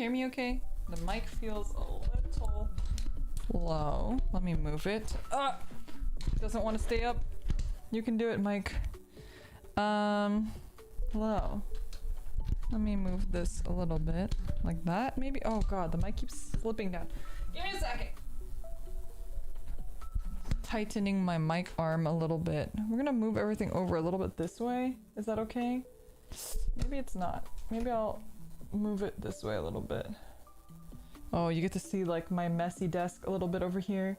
hear me okay? The mic feels a little low. Let me move it. Doesn't want to stay up. You can do it, Mike. Low. Let me move this a little bit. Like that, maybe? Oh god, the mic keeps slipping down. Give me a second. Tightening my mic arm a little bit. We're gonna move everything over a little bit this way. Is that okay? Maybe it's not. Maybe I'll move it this way a little bit. Oh, you get to see like my messy desk a little bit over here.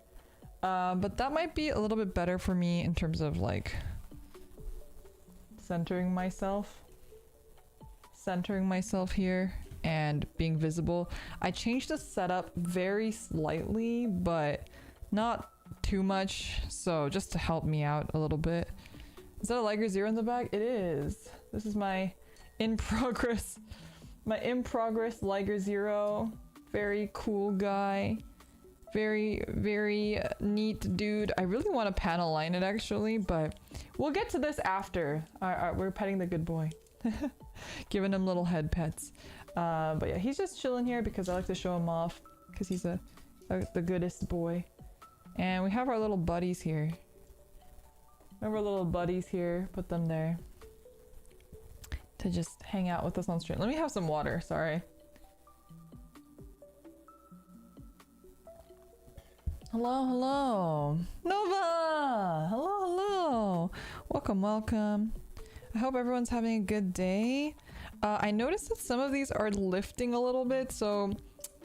But that might be a little bit better for me in terms of like centering myself here and being visible. I changed the setup very slightly, but not too much, so just to help me out a little bit. Is that a Liger Zero in the back? It is. This is my in progress Liger Zero. Very cool guy. Very, very neat dude. I really want to panel line it actually, but we'll get to this after. We're petting the good boy. Giving him little head pets. But yeah, he's just chilling here because I like to show him off because he's the goodest boy. And we have our little buddies here. We have our little buddies here. Put them there to just hang out with us on stream. Let me have some water. Sorry. Hello, hello. Nova! Hello, hello. Welcome, welcome. I hope everyone's having a good day. I noticed that some of these are lifting a little bit, so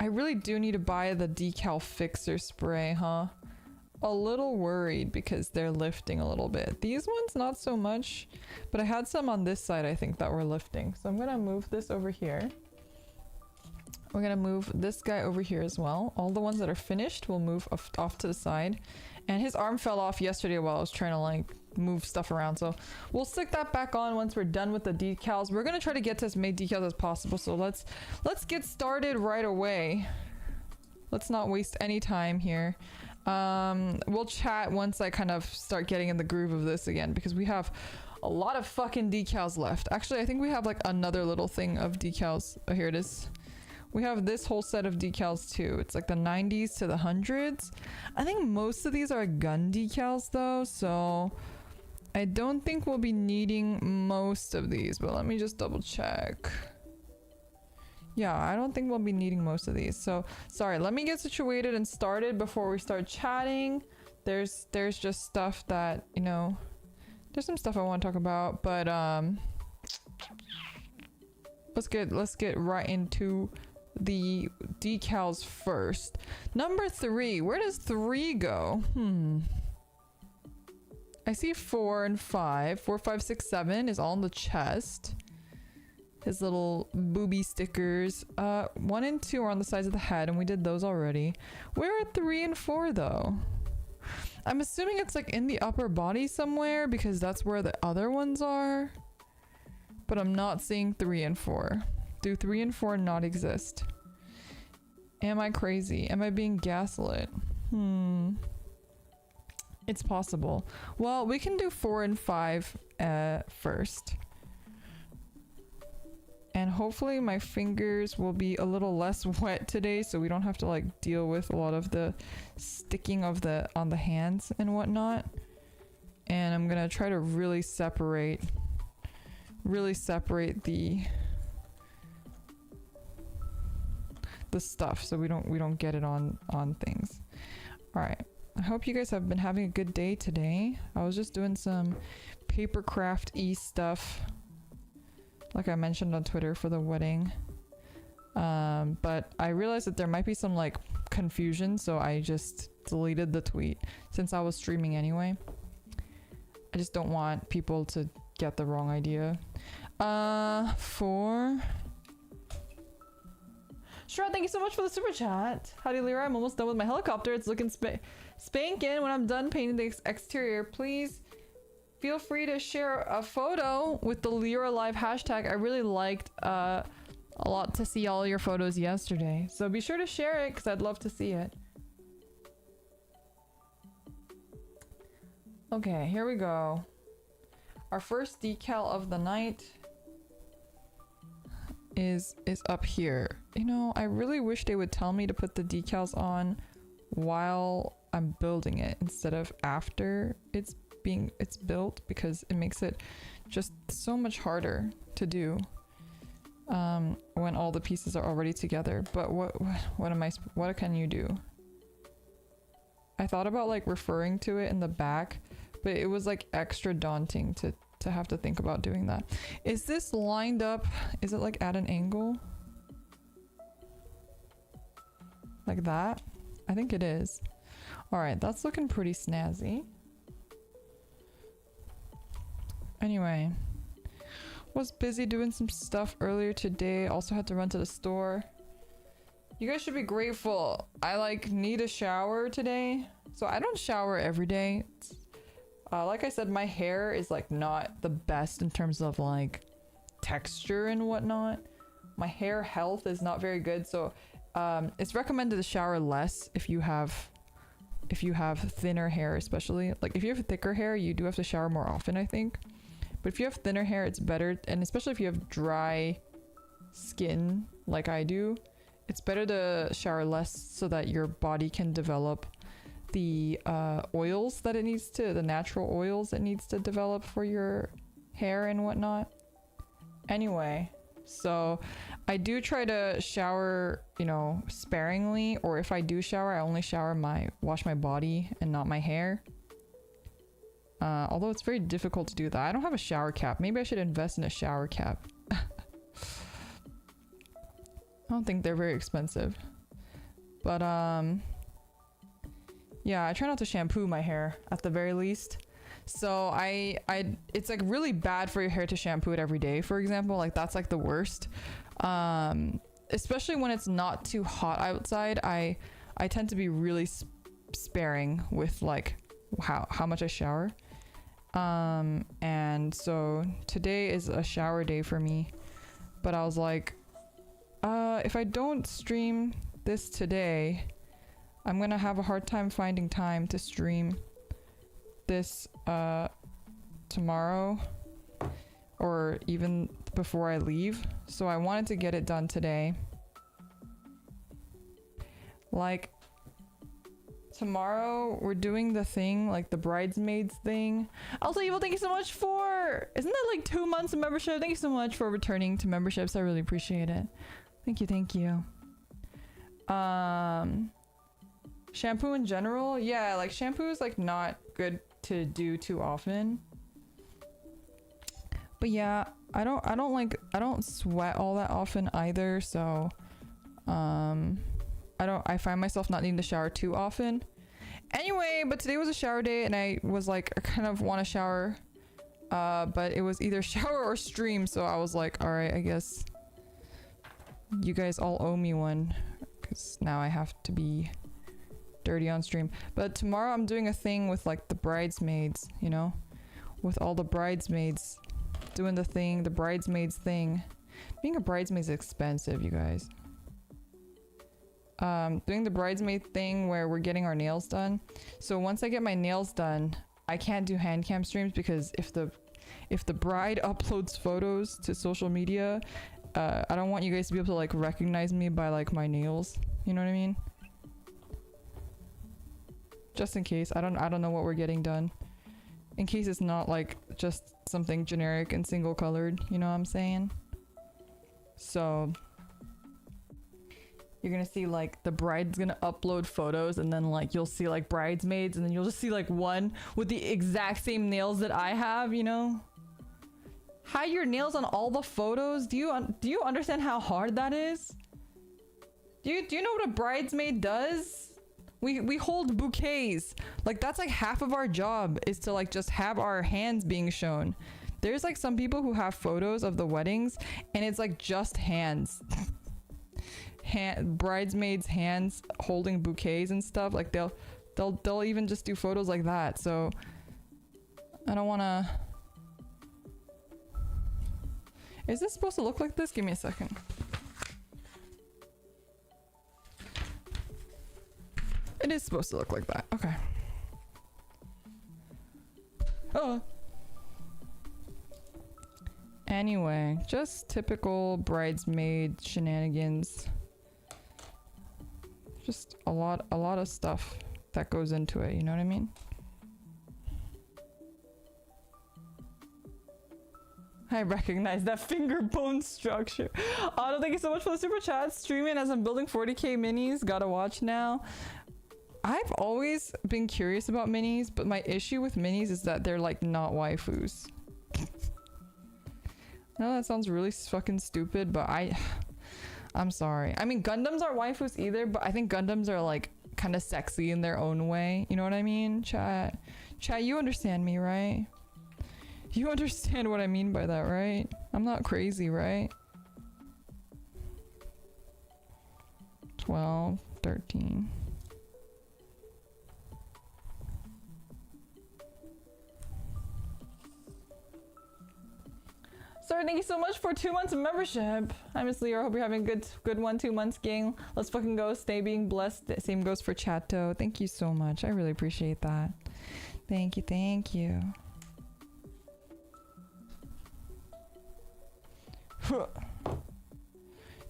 I really do need to buy the decal fixer spray, huh? A little worried because they're lifting a little bit. These ones, not so much, but I had some on this side, I think, that were lifting. So I'm gonna move this over here. We're gonna move this guy over here as well. All the ones that are finished will move off to the side. And his arm fell off yesterday while I was trying to like move stuff around. So we'll stick that back on once we're done with the decals. We're gonna try to get to as many decals as possible. So let's get started right away. Let's not waste any time here. We'll chat once I kind of start getting in the groove of this again because we have a lot of fucking decals left. Actually, I think we have like another little thing of decals. Oh, here it is. We have this whole set of decals too. It's like the 90s to the 100s. I think most of these are gun decals though, so I don't think we'll be needing most of these, but let me just double check. Yeah, I don't think we'll be needing most of these. So, sorry, let me get situated and started before we start chatting. There's just stuff that, you know, there's some stuff I want to talk about, but let's get right into the decals first. Number 3, where does 3 go? I see 4 and 5. 4, 5, 6, 7 is all in the chest. His little booby stickers. 1 and 2 are on the sides of the head, and we did those already. Where are 3 and 4 though? I'm assuming it's like in the upper body somewhere because that's where the other ones are. But I'm not seeing 3 and 4. Do 3 and 4 not exist? Am I crazy? Am I being gaslit? It's possible. Well, we can do 4 and 5 first. And hopefully my fingers will be a little less wet today so we don't have to like deal with a lot of the sticking of on the hands and whatnot. And I'm gonna try to really separate the stuff so we don't get it on things. All right, I hope you guys have been having a good day today. I was just doing some papercraft-y stuff like I mentioned on Twitter for the wedding, but I realized that there might be some like confusion, so I just deleted the tweet since I was streaming anyway. I just don't want people to get the wrong idea. Sure, thank you so much for the super chat. Howdy, Lyra. I'm almost done with my helicopter. It's looking spanking. When I'm done painting the exterior, please feel free to share a photo with the Lyra Live hashtag. I really liked a lot to see all your photos yesterday. So be sure to share it because I'd love to see it. Okay, here we go. Our first decal of the night is up here. You know, I really wish they would tell me to put the decals on while I'm building it instead of after it's built, because it makes it just so much harder to do when all the pieces are already together. But what can you do? I thought about like referring to it in the back, but it was like extra daunting to have to think about doing that. Is this lined up? Is it like at an angle? Like that? I think it is. All right, that's looking pretty snazzy. Anyway, was busy doing some stuff earlier today. Also had to run to the store. You guys should be grateful. I like need a shower today. So I don't shower every day. Like I said, my hair is like not the best in terms of like texture and whatnot. My hair health is not very good. So it's recommended to shower less if you have thinner hair, especially. Like if you have thicker hair, you do have to shower more often, I think. But if you have thinner hair, it's better, and especially if you have dry skin like I do, it's better to shower less so that your body can develop the oils that it needs to, the natural oils it needs to develop for your hair and whatnot. Anyway, so I do try to shower, you know, sparingly, or if I do shower, I only wash my body and not my hair. Although it's very difficult to do that. I don't have a shower cap. Maybe I should invest in a shower cap. I don't think they're very expensive. But yeah, I try not to shampoo my hair at the very least. So it's like really bad for your hair to shampoo it every day, for example. Like that's like the worst. Especially when it's not too hot outside. I tend to be really sparing with like how much I shower. And so today is a shower day for me, but I was like, if I don't stream this today, I'm gonna have a hard time finding time to stream this tomorrow or even before I leave. So I wanted to get it done today. Like tomorrow we're doing the thing, like the bridesmaids thing. Also, Evil, thank you so much for, isn't that like 2 months of membership? Thank you so much for returning to memberships. I really appreciate it. Thank you. Shampoo in general, yeah, like shampoo is like not good to do too often. But yeah, I don't sweat all that often either, so I find myself not needing to shower too often. Anyway, but today was a shower day and I was like, I kind of want to shower, but it was either shower or stream, so I was like, all right, I guess you guys all owe me one because now I have to be dirty on stream. But tomorrow I'm doing a thing with like the bridesmaids, you know, with all the bridesmaids doing the thing, the bridesmaids thing. Being a bridesmaid is expensive, you guys. Doing the bridesmaid thing where we're getting our nails done. So once I get my nails done, I can't do hand cam streams because if the bride uploads photos to social media, I don't want you guys to be able to like recognize me by like my nails. You know what I mean? Just in case. I don't know what we're getting done. In case it's not like just something generic and single colored, you know what I'm saying? So you're gonna see like the bride's gonna upload photos and then like you'll see like bridesmaids and then you'll just see like one with the exact same nails that I have, you know? Hide your nails on all the photos? Do you understand how hard that is? Do you know what a bridesmaid does? We hold bouquets. Like that's like half of our job is to like just have our hands being shown. There's like some people who have photos of the weddings and it's like just hands. Bridesmaids' hands holding bouquets and stuff. Like they'll even just do photos like that. So I don't wanna. Is this supposed to look like this? Give me a second. It is supposed to look like that. Okay. Oh. Anyway, just typical bridesmaid shenanigans. Just a lot of stuff that goes into it, you know what I mean? I recognize that finger bone structure. Otto, thank you so much for the super chat. Streaming as I'm building 40k minis. Gotta watch now. I've always been curious about minis, but my issue with minis is that they're like not waifus. No, that sounds really fucking stupid, but I'm sorry. I mean, Gundams aren't waifus either, but I think Gundams are like kind of sexy in their own way. You know what I mean? Chat, you understand me, right? You understand what I mean by that, right? I'm not crazy, right? 12, 13. Sir, thank you so much for 2 months of membership. Hi, Miss Leo. I hope you're having a good 1-2 months, gang. Let's fucking go. Stay being blessed. The same goes for Chato. Thank you so much. I really appreciate that. Thank you. Thank you.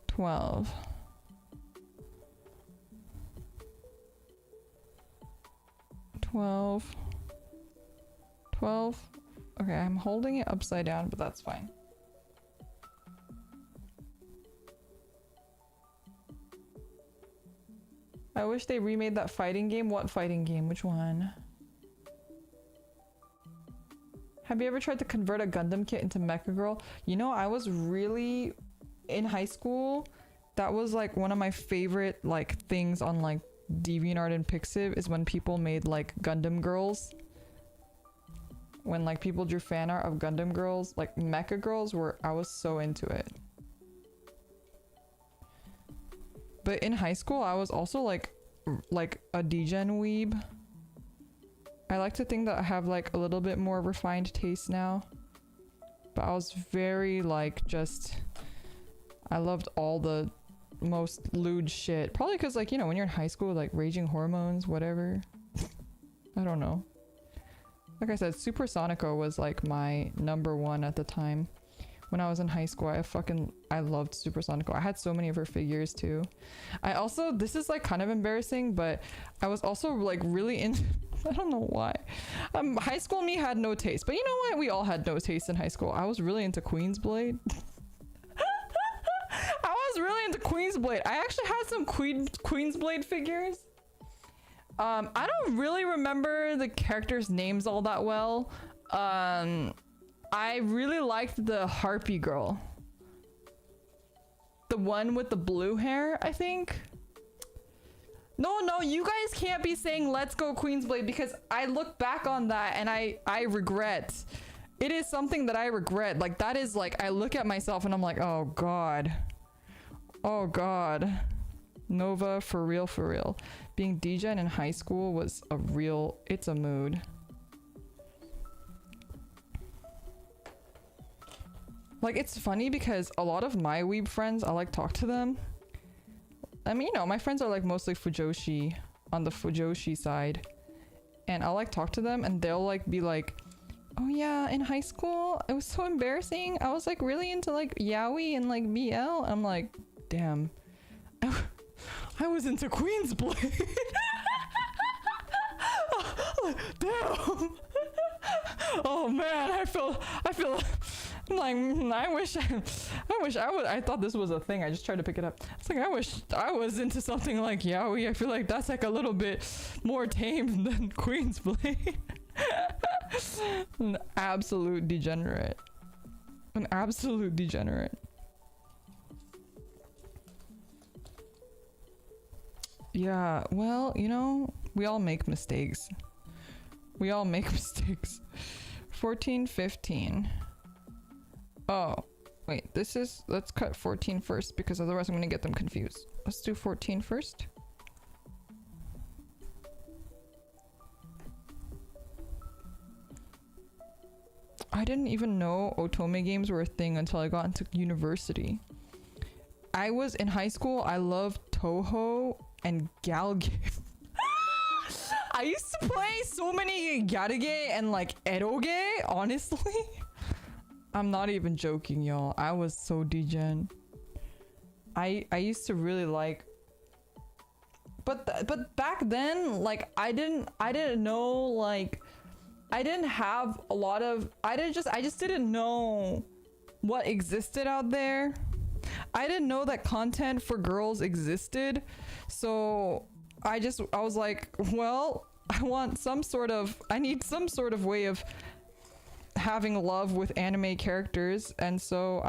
12. 12. 12. Okay, I'm holding it upside down, but that's fine. I wish they remade that fighting game. What fighting game? Which one? Have you ever tried to convert a Gundam kit into Mecha Girl? You know, I was really in high school. That was like one of my favorite like things on like DeviantArt and Pixiv is when people made like Gundam girls. When like people drew fan art of Gundam girls, like Mecha Girls were, I was so into it. But in high school, I was also like a degen weeb. I like to think that I have like a little bit more refined taste now. But I was very like just... I loved all the most lewd shit. Probably because like, you know, when you're in high school, like raging hormones, whatever. I don't know. Like I said, Super Sonico was like my #1 at the time. When I was in high school, I loved Super Sonico. I had so many of her figures too. I also, this is like kind of embarrassing, but I was also like really in, I don't know why. High school me had no taste, but you know what? We all had no taste in high school. I was really into Queen's Blade. I was really into Queen's Blade. I actually had some Queen's Blade figures. I don't really remember the characters' names all that well. I really liked the Harpy girl. The one with the blue hair, I think. No, you guys can't be saying let's go Queen's Blade because I look back on that and I regret. It is something that I regret. Like that is like, I look at myself and I'm like, oh God. Oh God. Nova, for real, for real. Being degen in high school was a real, it's a mood. Like, it's funny because a lot of my weeb friends, I like talk to them. I mean, you know, my friends are like mostly Fujoshi, on the Fujoshi side. And I'll like talk to them and they'll like be like, oh yeah, in high school, it was so embarrassing. I was like really into like yaoi and like BL. I'm like, damn. I was into Queen's Blade. Damn. Oh man, I feel like I wish I would. I thought this was a thing. I just tried to pick it up. It's like I wish I was into something like yaoi. I feel like that's like a little bit more tame than Queen's Blade. An absolute degenerate. An absolute degenerate. Yeah, well, you know, we all make mistakes. We all make mistakes. 14, 15. Oh, wait, this is, let's cut 14 first because otherwise I'm gonna get them confused. Let's do 14 first. I didn't even know otome games were a thing until I got into university. I was in high school, I loved Toho and Galge. I used to play so many Garage and like Eroge, honestly. I'm not even joking, y'all. I was so degen. I used to really like, but back then, like I didn't know, like I didn't have a lot of, I just didn't know what existed out there. I didn't know that content for girls existed. So I was like, well, I need some sort of way of having love with anime characters. And so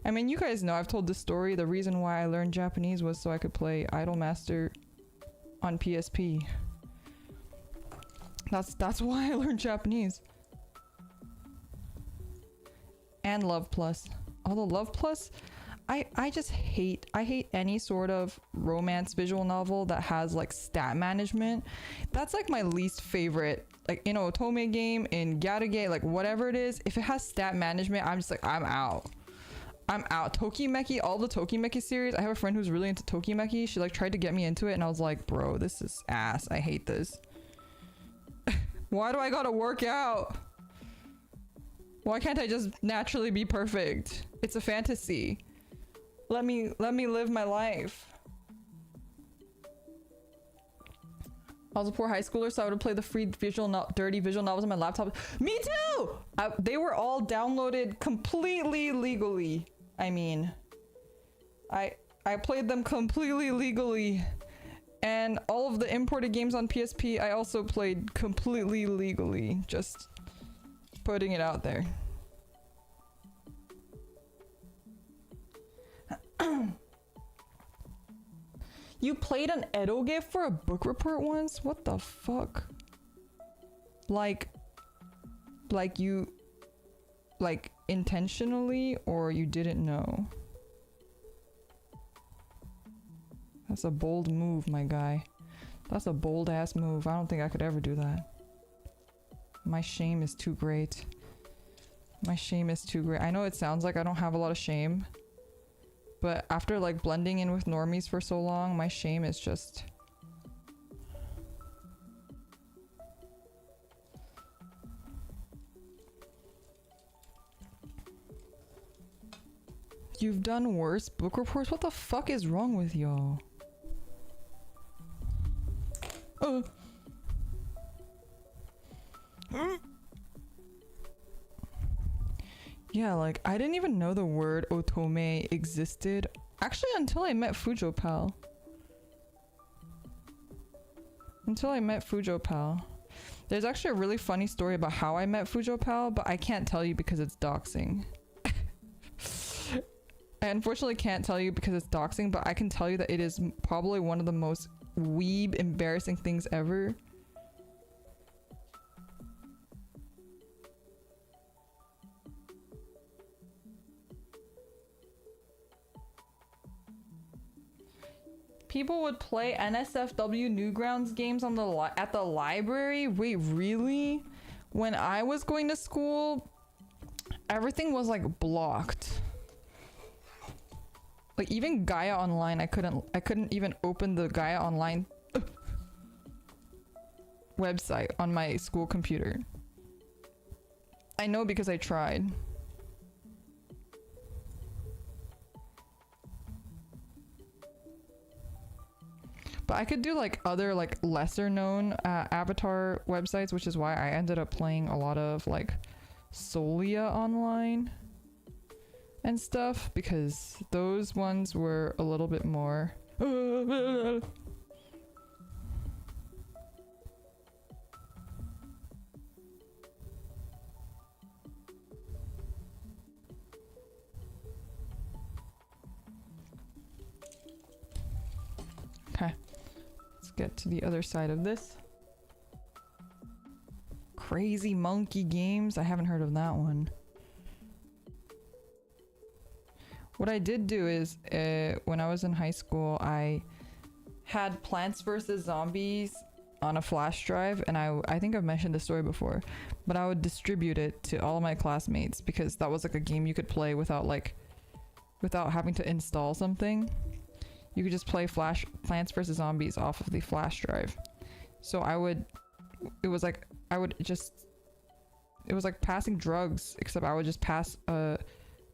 I mean, you guys know I've told this story. The reason why I learned Japanese was so I could play Idolmaster on PSP. That's why I learned Japanese. And Love Plus. Although Love Plus, I hate any sort of romance visual novel that has like stat management. That's like my least favorite. Like in an Otome game, in Gatage, like whatever it is, if it has stat management, I'm just like, I'm out. Tokimeki, all the Tokimeki series. I have a friend who's really into Tokimeki. She like tried to get me into it and I was like, bro, this is ass. I hate this. Why do I gotta work out? Why can't I just naturally be perfect? It's a fantasy. Let me live my life. I was a poor high schooler, so I would play the free dirty visual novels on my laptop. Me too! They were all downloaded completely legally. I mean, I played them completely legally. And all of the imported games on PSP, I also played completely legally. Just putting it out there. You played an edoge for a book report once? What the fuck? Like you, like intentionally, or you didn't know? That's a bold move, my guy. That's a bold ass move. I don't think I could ever do that. My shame is too great. My shame is too great. I know it sounds like I don't have a lot of shame, but after like blending in with normies for so long, my shame is just... You've done worse book reports? What the fuck is wrong with y'all? Yeah, like, I didn't even know the word otome existed. Actually, until I met Fujo Pal. There's actually a really funny story about how I met Fujo Pal, but I can't tell you because it's doxing. I unfortunately can't tell you because it's doxing, but I can tell you that it is probably one of the most weeb embarrassing things ever. People would play NSFW Newgrounds games on at the library? Wait, really? When I was going to school, everything was like blocked. Like even Gaia Online, I couldn't even open the Gaia Online website on my school computer. I know because I tried. But I could do like other like lesser known avatar websites, which is why I ended up playing a lot of like Solia Online and stuff, because those ones were a little bit more okay. Let's get to the other side of this. Crazy Monkey Games. I haven't heard of that one. What I did do is, when I was in high school, I had Plants vs. Zombies on a flash drive, and I think I've mentioned this story before, but I would distribute it to all my classmates because that was like a game you could play without having to install something. You could just play Plants vs. Zombies off of the flash drive. So I would just it was like passing drugs, except I would just pass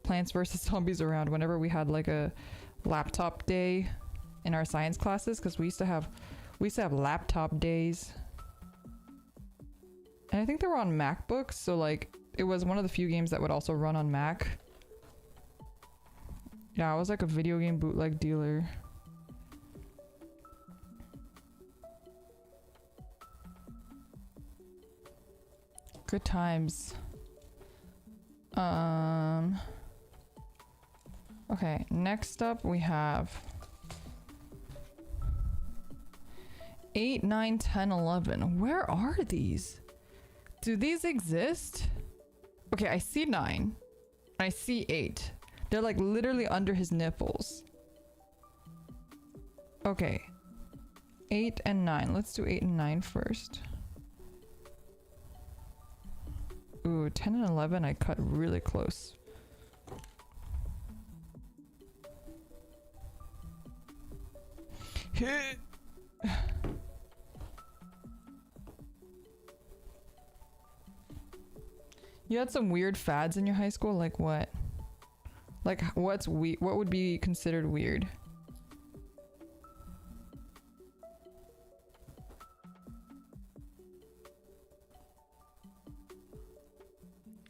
Plants vs Zombies around whenever we had like a laptop day in our science classes, because we used to have laptop days. And I think they were on MacBooks, so like it was one of the few games that would also run on Mac. Yeah, I was like a video game bootleg dealer. Good times. Okay, next up we have 8, 9, 10, 11. Where are these? Do these exist? Okay, I see 9. I see 8. They're like literally under his nipples. Okay. 8 and 9. Let's do 8 and 9 first. Ooh, 10 and 11 I cut really close. You had some weird fads in your high school? Like what? Like what would be considered weird?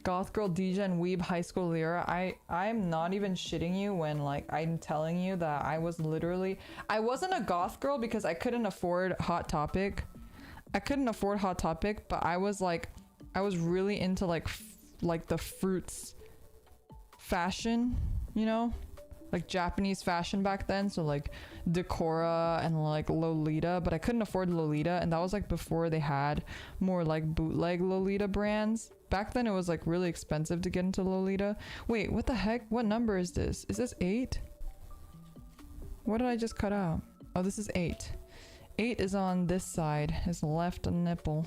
Goth girl DJ and weeb high school Lyra. I'm not even shitting you when like I'm telling you that I was literally, I wasn't a goth girl because I couldn't afford Hot Topic. I couldn't afford Hot Topic, but I was like, I was really into like the fruits fashion, you know? Like Japanese fashion back then, so like Decora and like Lolita, but I couldn't afford Lolita, and that was like before they had more like bootleg Lolita brands. Back then it was like really expensive to get into Lolita. Wait, what the heck? What number is this? Is this 8? What did I just cut out? Oh, this is 8. 8 is on this side, his left nipple.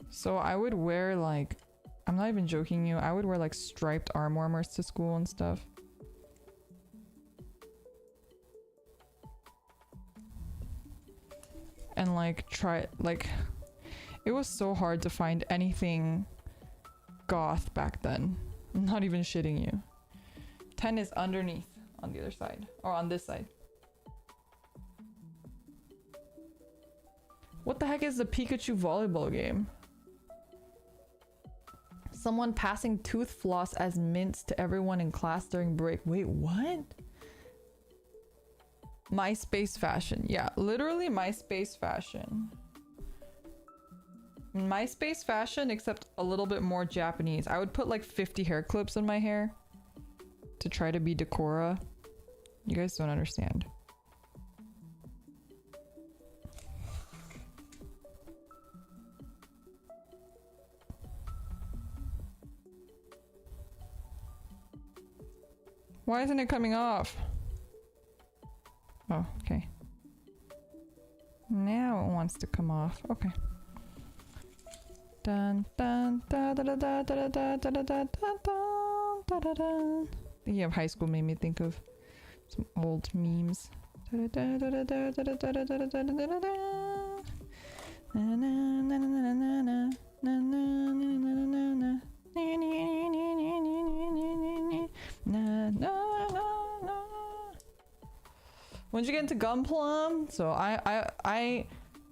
So I would wear like, I'm not even joking you, I would wear like striped arm warmers to school and stuff. And like it was so hard to find anything goth back then. I'm not even shitting you. 10 is underneath on the other side, or on this side. What the heck is the Pikachu volleyball game? Someone passing tooth floss as mints to everyone in class during break. Wait, what? MySpace fashion. Yeah, literally MySpace fashion. MySpace fashion, except a little bit more Japanese. I would put like 50 hair clips in my hair to try to be Decora. You guys don't understand. Why isn't it coming off? Oh, okay. Now it wants to come off. Okay. Dun dun da da da da da da da da da da da da. Thinking of high school made me think of some old memes. Da da da da da da da da da da da da da. Na na na na na na na na na na na. Na, na, na. When did you get into Gunplum? So I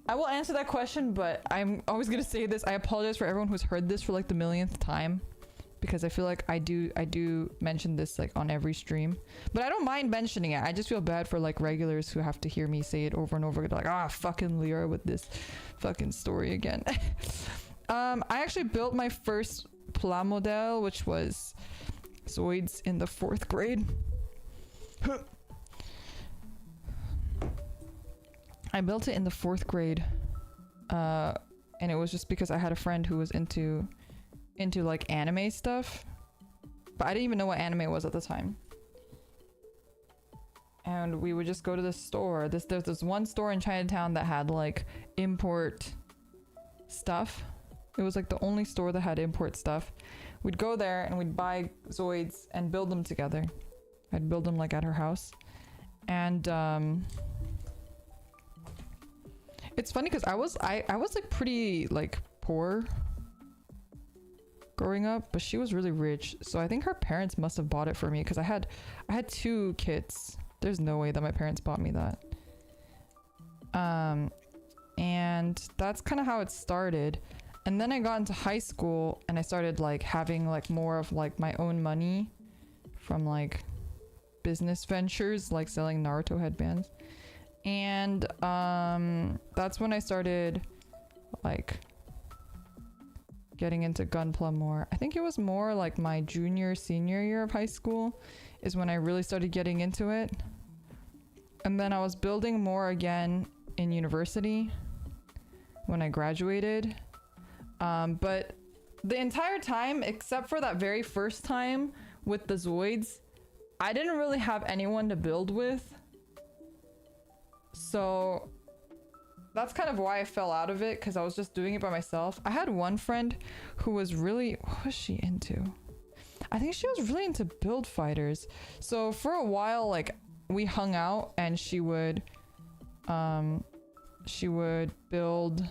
will answer that question, but I'm always gonna say this. I apologize for everyone who's heard this for like the millionth time, because I feel like I do mention this like on every stream, but I don't mind mentioning it. I just feel bad for like regulars who have to hear me say it over and over. They're like, ah, fucking Lyra with this fucking story again. I actually built my first Pla model, which was Zoids, in the 4th grade. I built it in the 4th grade, and it was just because I had a friend who was into like anime stuff, but I didn't even know what anime was at the time. And we would just go to the store. There's this one store in Chinatown that had like import stuff. It was like the only store that had import stuff. We'd go there and we'd buy Zoids and build them together. I'd build them like at her house. And it's funny because I was like pretty like poor growing up, but she was really rich, so I think her parents must have bought it for me because I had 2 kits. There's no way that my parents bought me that. And that's kind of how it started. And then I got into high school and I started like having like more of like my own money from like business ventures, like selling Naruto headbands. And that's when I started like getting into Gunpla more. I think it was more like my senior year of high school is when I really started getting into it. And then I was building more again in university when I graduated. But the entire time, except for that very first time with the Zoids, I didn't really have anyone to build with. So that's kind of why I fell out of it, because I was just doing it by myself. I had one friend who was really... What was she into? I think she was really into build fighters. So for a while, like, we hung out and she would build...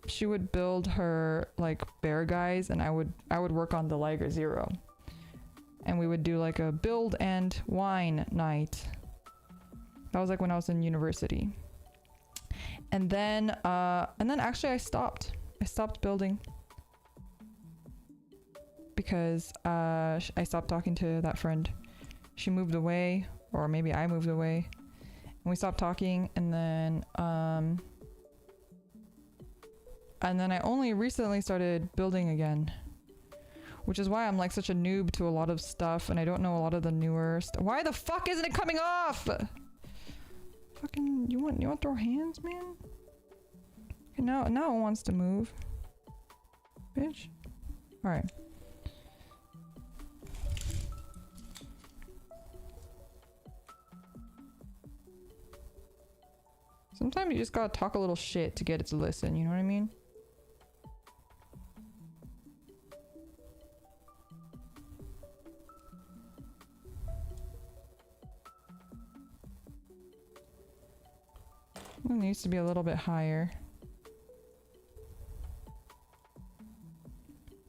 She would build her like bear guys, and I would work on the Liger Zero, and we would do like a build and wine night. That was like when I was in university. And then actually I stopped building because I stopped talking to that friend. She moved away, or maybe I moved away, and we stopped talking. And then I only recently started building again, which is why I'm like such a noob to a lot of stuff, and I don't know a lot of the newer stuff. Why the fuck isn't it coming off? Fucking, you want to throw hands, man? Okay, now it wants to move, bitch. All right. Sometimes you just gotta talk a little shit to get it to listen, you know what I mean? It needs to be a little bit higher.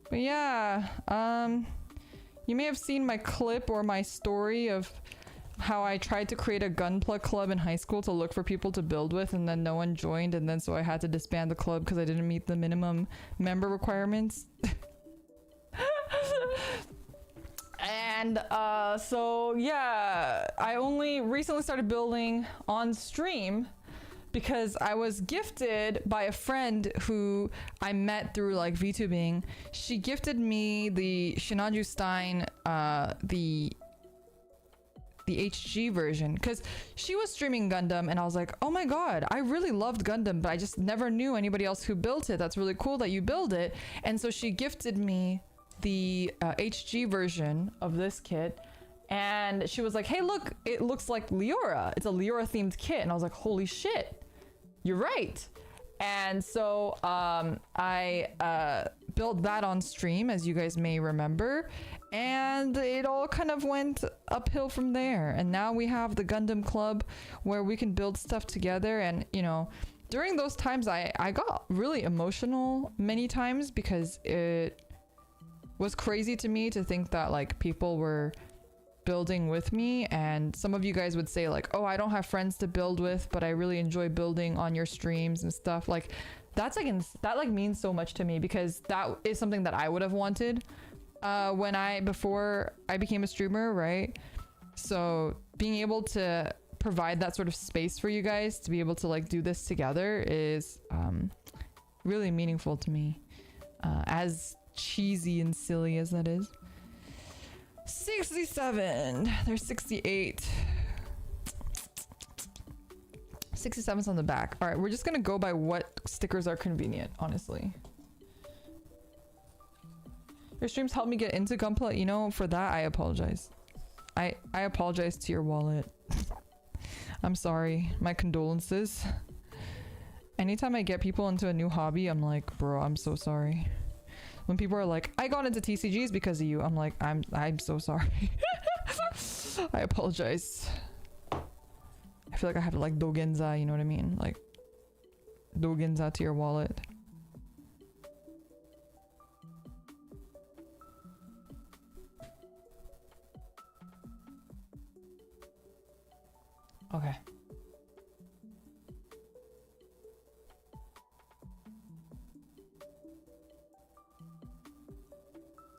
But yeah, you may have seen my clip or my story of how I tried to create a Gunpla club in high school to look for people to build with, and then no one joined, and then so I had to disband the club because I didn't meet the minimum member requirements. And so yeah, I only recently started building on stream because I was gifted by a friend who I met through like VTubing. She gifted me the Shinaju Stein, the HG version, because she was streaming Gundam, and I was like, oh my god, I really loved Gundam, but I just never knew anybody else who built it. That's really cool that you build it. And so she gifted me the HG version of this kit, and she was like, hey look, it looks like Leora. It's a Leora themed kit. And I was like, holy shit, you're right. And so I built that on stream, as you guys may remember, and it all kind of went uphill from there. And now we have the Gundam Club where we can build stuff together. And you know, during those times I got really emotional many times, because it was crazy to me to think that like people were building with me, and some of you guys would say like, oh, I don't have friends to build with, but I really enjoy building on your streams and stuff. Like that's like that like means so much to me, because that is something that I would have wanted before I became a streamer, right? So being able to provide that sort of space for you guys to be able to like do this together is really meaningful to me, as cheesy and silly as that is. 67. There's 68. 67's on the back. All right, we're just gonna go by what stickers are convenient, honestly. Your streams helped me get into Gunpla. You know, for that, I apologize. I apologize to your wallet. I'm sorry. My condolences. Anytime I get people into a new hobby, I'm like, bro, I'm so sorry. When people are like, I got into TCGs because of you, I'm like, I'm so sorry. I apologize. I feel like I have to like dogenza, you know what I mean? Like dogenza to your wallet. Okay.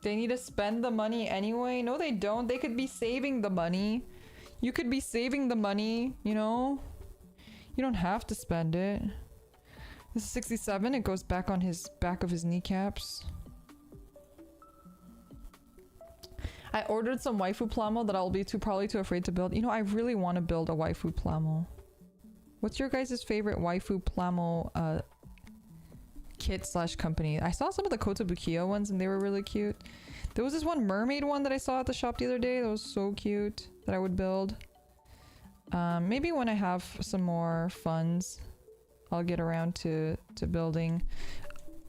They need to spend the money anyway? No, they don't. They could be saving the money. You could be saving the money, you know? You don't have to spend it. This is 67. It goes back on his back of his kneecaps. I ordered some waifu plamo that I'll be probably too afraid to build. You know, I really want to build a waifu plamo. What's your guys' favorite waifu plamo kit slash company? I saw some of the Kotobukiya ones and they were really cute. There was this one mermaid one that I saw at the shop the other day that was so cute that I would build. Maybe when I have some more funds, I'll get around to building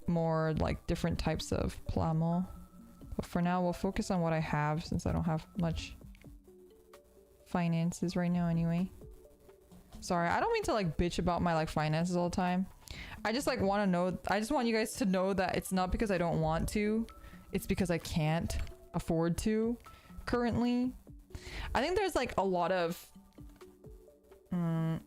more like different types of plamo. But for now, we'll focus on what I have since I don't have much finances right now anyway. Sorry, I don't mean to like bitch about my like finances all the time. I just like want to know, I just want you guys to know that it's not because I don't want to, it's because I can't afford to currently. I think there's like a lot of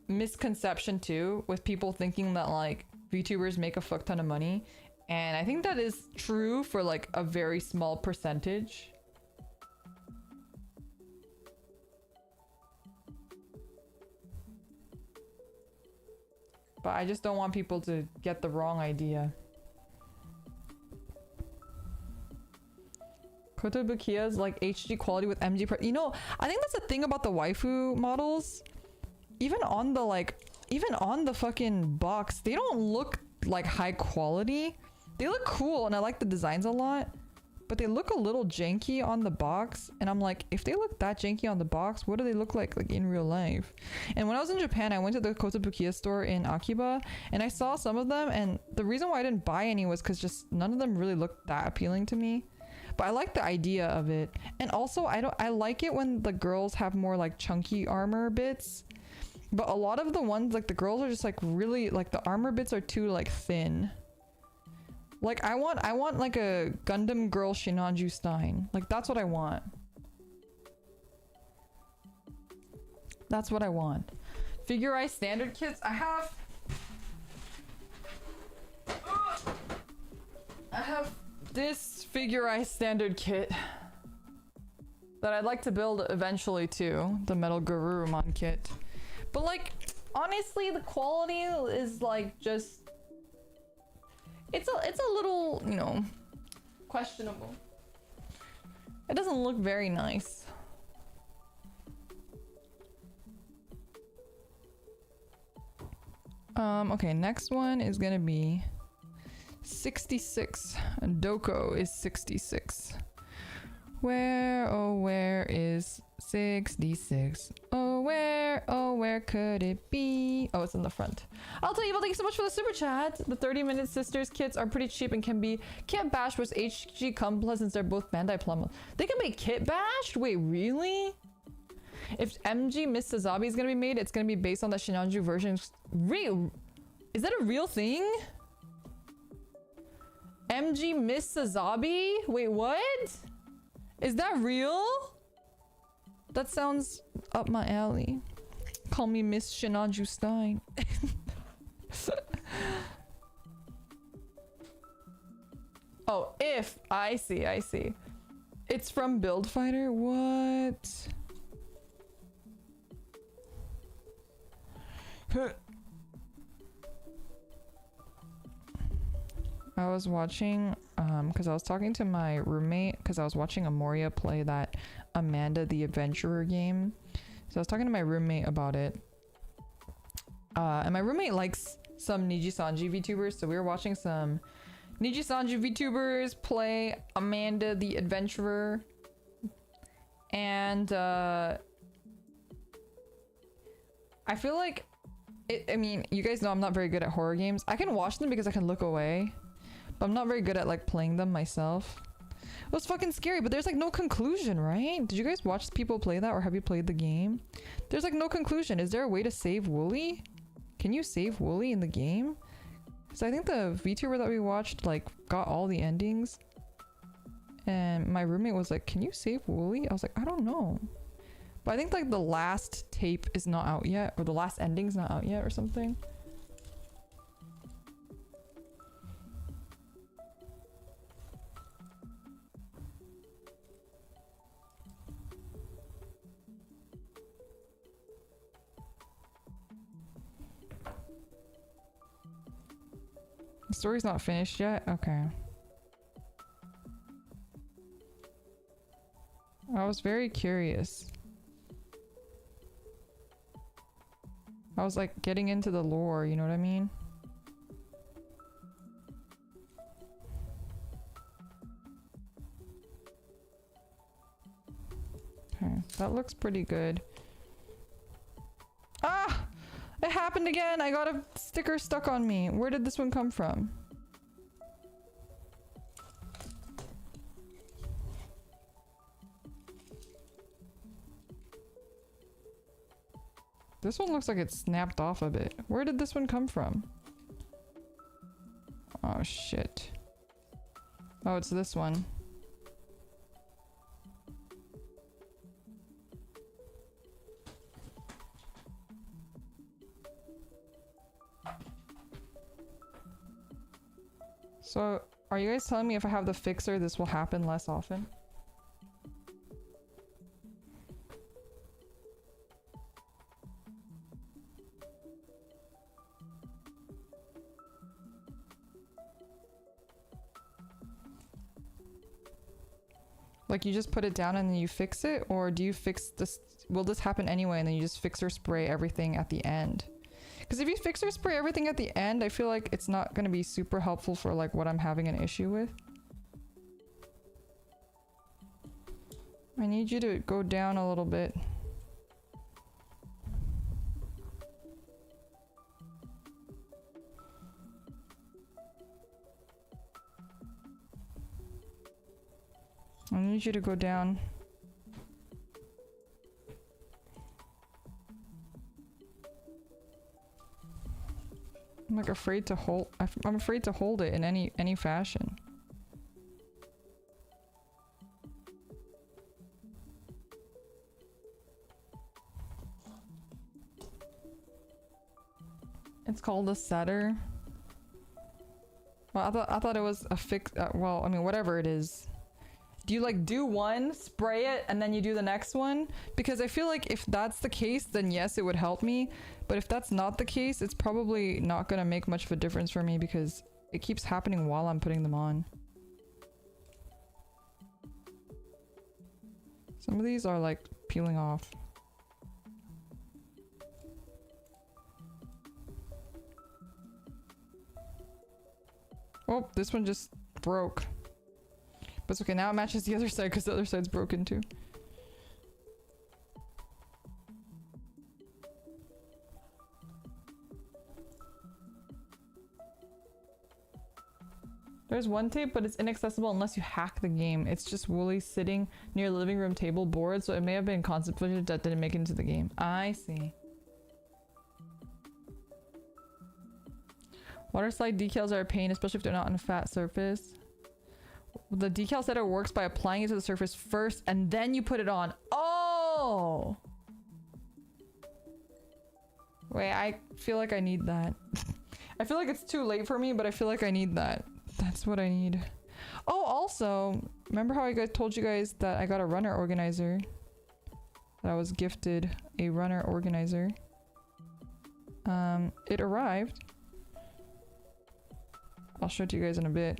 misconception too with people thinking that like VTubers make a fuck ton of money, and I think that is true for like a very small percentage. But I just don't want people to get the wrong idea. Kotobukiya's like HD quality with MG. You know, I think that's the thing about the waifu models. Even on the fucking box, they don't look like high quality. They look cool and I like the designs a lot, but they look a little janky on the box. And I'm like, if they look that janky on the box, what do they look like in real life? And when I was in Japan, I went to the Kotobukiya store in Akiba and I saw some of them, and the reason why I didn't buy any was because just none of them really looked that appealing to me. But I like the idea of it. And also I like it when the girls have more like chunky armor bits. But a lot of the ones, like the girls are just like really, like the armor bits are too like thin. Like I want like a Gundam girl Shinanju Stein. Like that's what I want. That's what I want. Figurized standard kits. I have this figurized standard kit that I'd like to build eventually too. The Metal Garurumon kit. But like, honestly, the quality is like just, it's a little, you know, questionable. It doesn't look very nice. Okay, next one is gonna be 66. Doko is 66. Where, oh, where is 66? Oh, where could it be? Oh, it's in the front. I'll tell you, but thank you so much for the super chat. The 30-minute sisters kits are pretty cheap and can be kit bashed with HG Complex since they're both Bandai Plum. They can be kit bashed? Wait, really? If MG Miss Sazabi is gonna be made, it's gonna be based on the Shinanju version. Real? Is that a real thing? MG Miss Sazabi? Wait, what? Is that real? That sounds up my alley. Call me Miss Shinanju Stein. Oh, if. I see. It's from Build Fighter? What? I was watching, because I was talking to my roommate, because I was watching Amoria play that Amanda the Adventurer game. So I was talking to my roommate about it. And my roommate likes some Niji-sanji VTubers, so we were watching some Niji-sanji VTubers play Amanda the Adventurer. And I feel like, I mean, you guys know I'm not very good at horror games. I can watch them because I can look away. But I'm not very good at like playing them myself. It was fucking scary, but there's like no conclusion, right? Did you guys watch people play that, or have you played the game? There's like no conclusion. Is there a way to save Wooly? Can you save Wooly in the game? Because I think the VTuber that we watched like got all the endings. And my roommate was like, can you save Wooly? I was like, I don't know. But I think like the last tape is not out yet, or the last ending's not out yet or something. The story's not finished yet? Okay. I was very curious. I was like getting into the lore, you know what I mean? Okay, that looks pretty good. Ah! It happened again! I got a sticker stuck on me. Where did this one come from? This one looks like it snapped off a bit. Where did this one come from? Oh shit. Oh, it's this one. So, are you guys telling me if I have the fixer, this will happen less often? Like you just put it down and then you fix it? Or do you fix this? Will this happen anyway and then you just fix or spray everything at the end? Because if you fix or spray everything at the end, I feel like it's not going to be super helpful for like what I'm having an issue with. I need you to go down a little bit. I need you to go down. I'm like afraid to hold. I'm afraid to hold it in any fashion. It's called a setter. Well, I thought it was a fix. Well, I mean, whatever it is. Do you like do one, spray it, and then you do the next one? Because I feel like if that's the case, then yes, it would help me. But if that's not the case, it's probably not gonna make much of a difference for me because it keeps happening while I'm putting them on. Some of these are like peeling off. Oh, this one just broke. But it's okay, now it matches the other side because the other side's broken too. There's one tape, but it's inaccessible unless you hack the game. It's just Wooly sitting near the living room table board, so it may have been concept footage that didn't make it into the game. I see. Water slide decals are a pain, especially if they're not on a fat surface. The decal setter works by applying it to the surface first and then you put it on. Oh! Wait, I feel like I need that. I feel like it's too late for me, but I feel like I need that. That's what I need. Oh, also, remember how I told you guys that I got a runner organizer? That I was gifted a runner organizer. It arrived. I'll show it to you guys in a bit.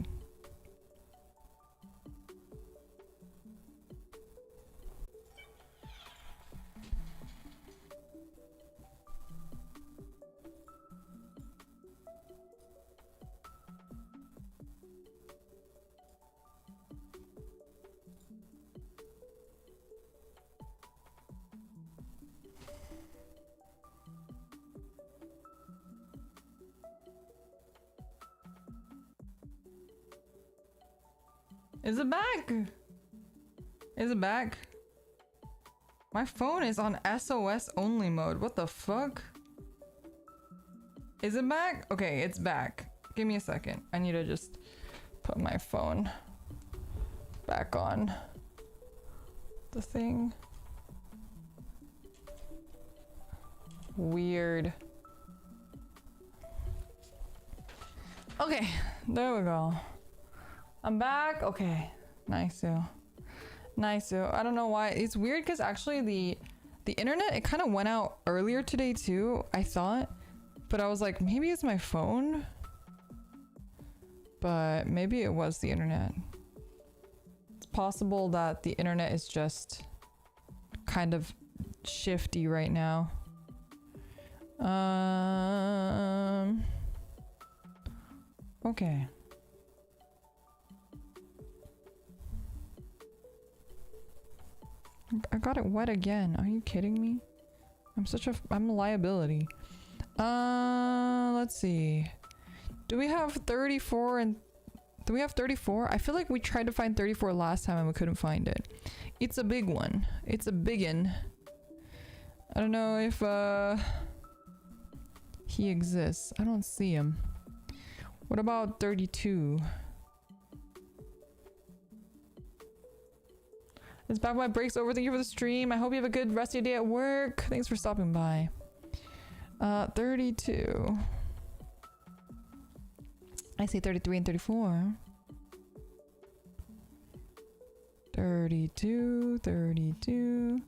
Is it back? Is it back? My phone is on SOS only mode. What the fuck? Is it back? Okay, it's back. Give me a second. I need to just put my phone back on the thing. Weird. Okay, there we go. I'm back. Okay, nice. Nice. I don't know why. It's weird because actually the internet, it kind of went out earlier today too, I thought. But I was like, maybe it's my phone. But maybe it was the internet. It's possible that the internet is just kind of shifty right now. Okay. I got it wet again. Are you kidding me? I'm a liability. Let's see. Do we have 34 and do we have 34? I feel like we tried to find 34 last time and we couldn't find it. It's a big one. It's a biggin. I don't know if he exists. I don't see him. What about 32? It's back my breaks over. Thank you for the stream. I hope you have a good rest of your day at work. Thanks for stopping by. 32. I say 33 and 34. 32, 32.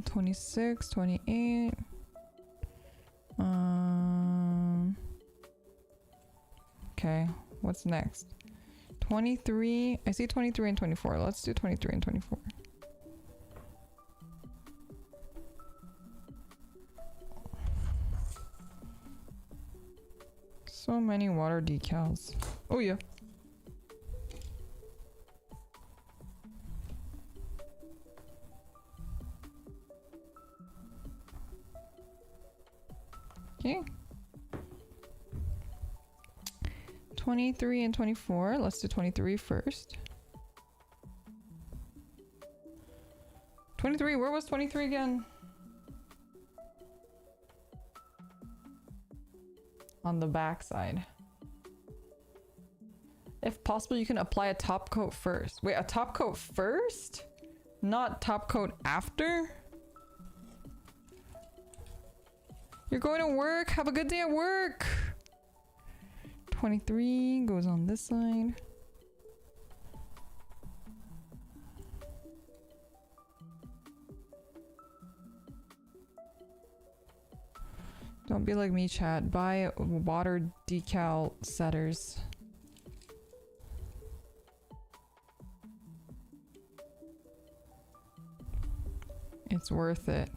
26, 28. Okay, what's next? 23. I see 23 and 24. Let's do 23 and 24. So many water decals. Oh yeah. Okay. 23 and 24. Let's do 23 first. 23, where was 23 again? On the back side. If possible, you can apply a top coat first. Wait, a top coat first? Not top coat after? You're going to work? Have a good day at work! 23 goes on this side. Don't be like me, chat. Buy water decal setters. It's worth it.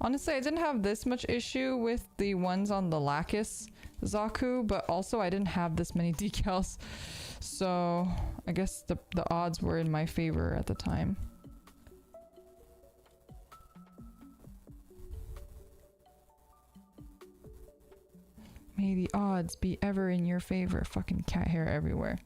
Honestly, I didn't have this much issue with the ones on the Lacus Zaku, but also I didn't have this many decals. So I guess the odds were in my favor at the time. May the odds be ever in your favor. Fucking cat hair everywhere.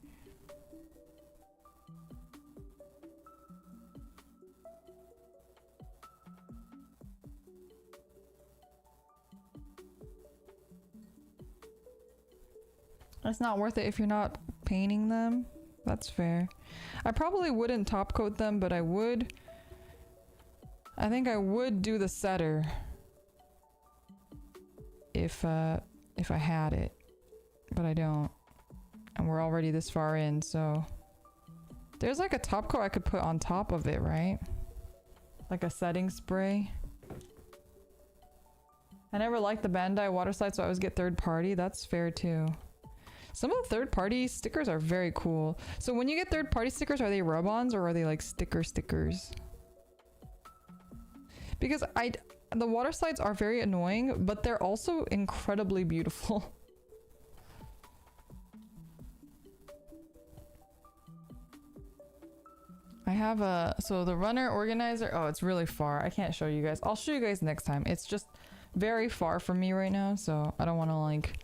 It's not worth it if you're not painting them. That's fair. I probably wouldn't top coat them, but I would. I think I would do the setter if I had it, but I don't. And we're already this far in, so there's like a top coat I could put on top of it, right? Like a setting spray. I never liked the Bandai water slide, so I always get third party. That's fair too. Some of the third party stickers are very cool. So when you get third party stickers, are they rub-ons or are they like stickers? Because the water slides are very annoying, but they're also incredibly beautiful. I have so the runner organizer, oh, it's really far. I can't show you guys. I'll show you guys next time. It's just very far from me right now, so I don't want to like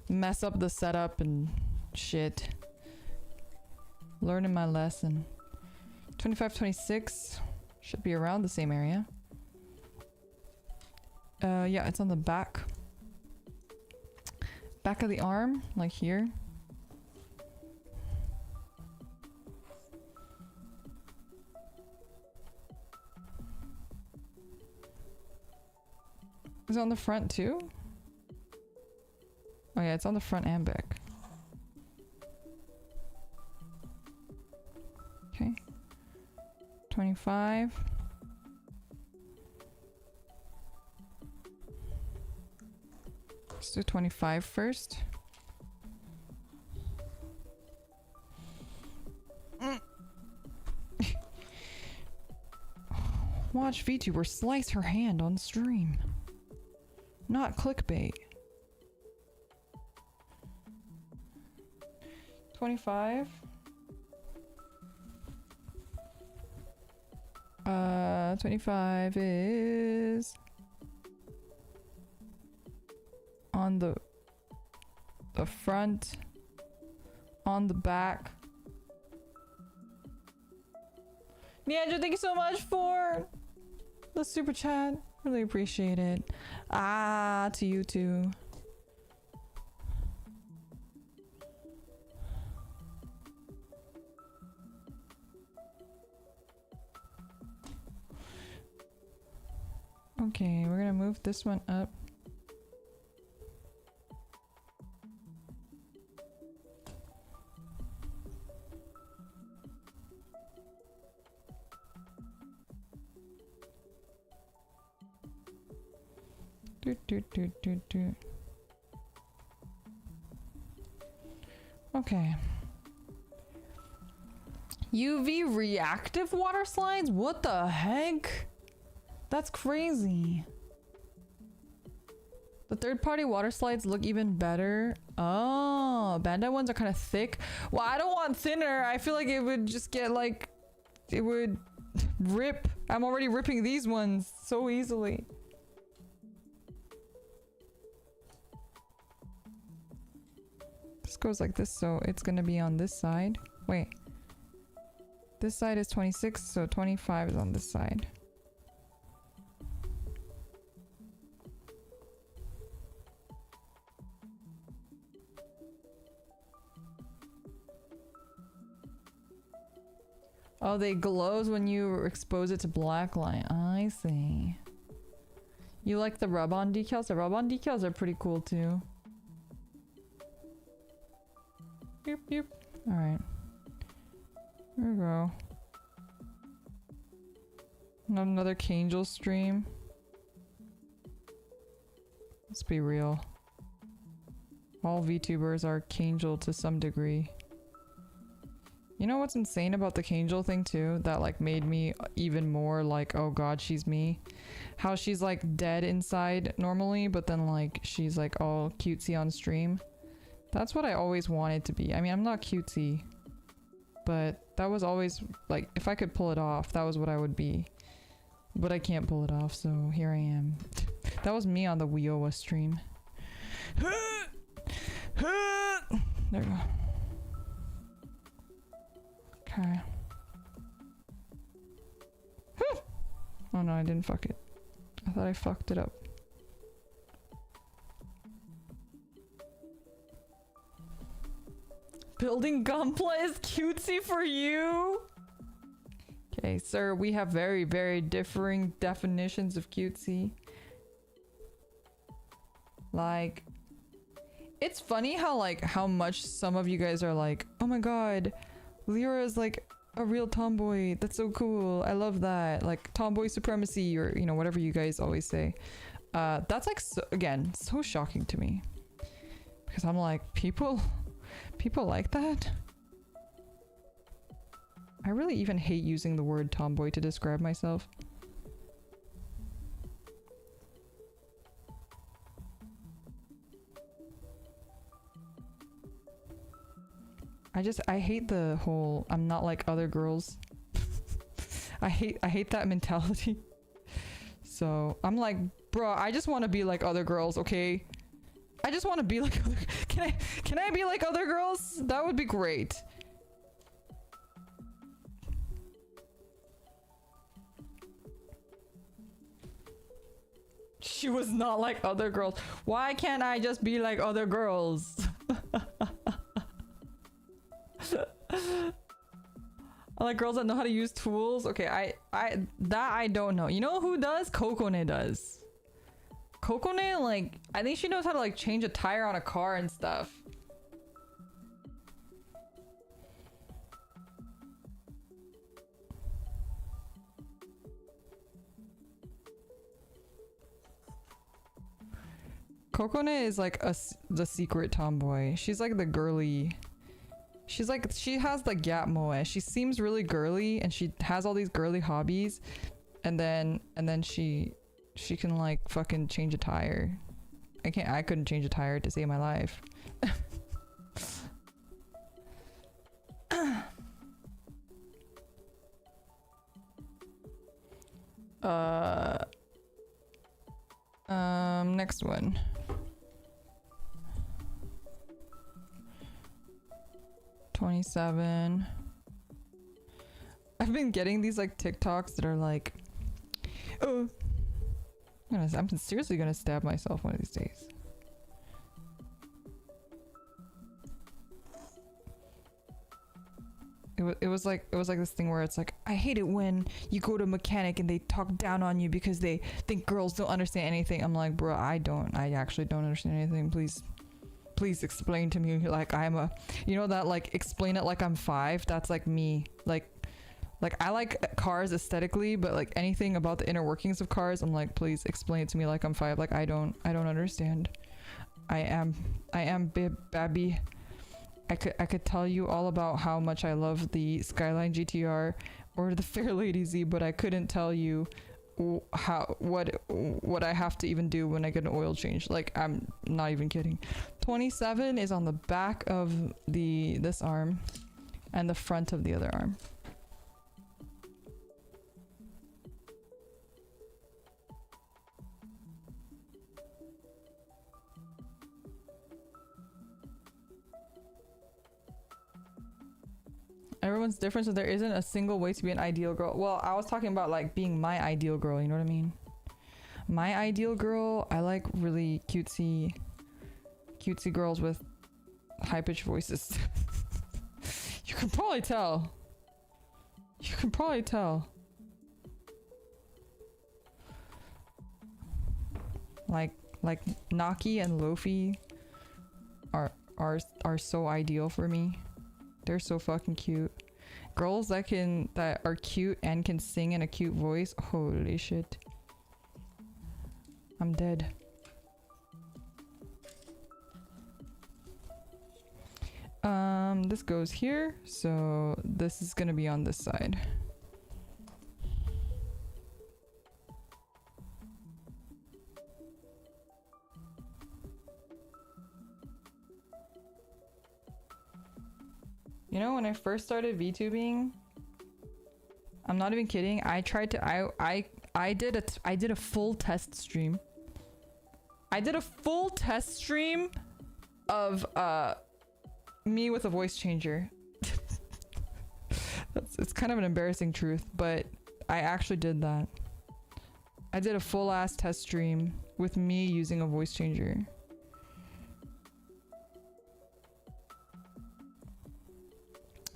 mess up the setup and shit. Learning my lesson. 25, 26 should be around the same area. Yeah, it's on the back. Back of the arm, like here. Is it on the front too? Oh yeah, it's on the front and back. Okay. 25. Let's do 25 first. Watch VTuber slice her hand on stream. Not clickbait. 25. 25 is on the front, on the back. Neandra, thank you so much for the super chat. Really appreciate it. Ah, to you too. Okay, we're gonna move this one up. Okay. UV reactive water slides? What the heck? That's crazy. The third-party water slides look even better. Oh, Bandai ones are kind of thick. Well, I don't want thinner. I feel like it would just get like... It would rip. I'm already ripping these ones so easily. This goes like this, so it's gonna be on this side. Wait. This side is 26, so 25 is on this side. Oh, they glows when you expose it to black light. I see. You like the rub-on decals? The rub-on decals are pretty cool too. Yep, yep. Alright. There we go. Not another Kangel stream. Let's be real. All VTubers are Kangel to some degree. You know what's insane about the Kangel thing too? That like made me even more like, oh god, she's me. How she's like dead inside normally, but then like she's like all cutesy on stream. That's what I always wanted to be. I mean, I'm not cutesy, but that was always like, if I could pull it off, that was what I would be. But I can't pull it off, so here I am. That was me on the Wiowa stream. There we go. Okay. Oh no, I didn't fuck it. I thought I fucked it up. Building Gunpla is cutesy for you? Okay, sir, we have very, very differing definitions of cutesy. Like, it's funny how much some of you guys are like, oh my god, Lyra is like a real tomboy. That's so cool. I love that. Like tomboy supremacy, or you know, whatever you guys always say. That's like, so, again, so shocking to me. Because I'm like, people like that? I really even hate using the word tomboy to describe myself. I hate the whole I'm not like other girls. I hate that mentality. So I'm like, bro, I just want to be like other girls, okay? I just want to be like other. Can I be like other girls? That would be great. She was not like other girls. Why can't I just be like other girls? I like girls that know how to use tools. Okay, I don't know. You know who does? Kokone does. Kokone, like, I think she knows how to like change a tire on a car and stuff. Kokone is like the secret tomboy. She's like the girly. She's like, she has the gap moe. She seems really girly and she has all these girly hobbies, and then she can like fucking change a tire. I couldn't change a tire to save my life. Next one. $27. I've been getting these like TikToks that are like, oh, I'm seriously gonna stab myself one of these days. It was like this thing where it's like, I hate it when you go to a mechanic and they talk down on you because they think girls don't understand anything. I'm like, bro, I actually don't understand anything. Please explain to me like I'm a, you know, that like explain it like I'm 5. That's like me. Like I like cars aesthetically, but like anything about the inner workings of cars, I'm like, please explain it to me like I'm 5. Like I don't understand. I am Babby. I could tell you all about how much I love the Skyline GTR or the Fairlady Z, but I couldn't tell you what I have to even do when I get an oil change. Like, I'm not even kidding. 27 is on the back of this arm and the front of the other arm. Everyone's different, so there isn't a single way to be an ideal girl. Well, I was talking about like being my ideal girl, you know what I mean? My ideal girl, I like really cutesy girls with high-pitched voices. You can probably tell. Like Naki and Lofi are so ideal for me. They're so fucking cute. Girls that are cute and can sing in a cute voice. Holy shit. I'm dead. This goes here, so this is gonna be on this side. You know, when I first started VTubing, I'm not even kidding, I tried to I did a full test stream. I did a full test stream of me with a voice changer. It's kind of an embarrassing truth, but I actually did that. I did a full ass test stream with me using a voice changer.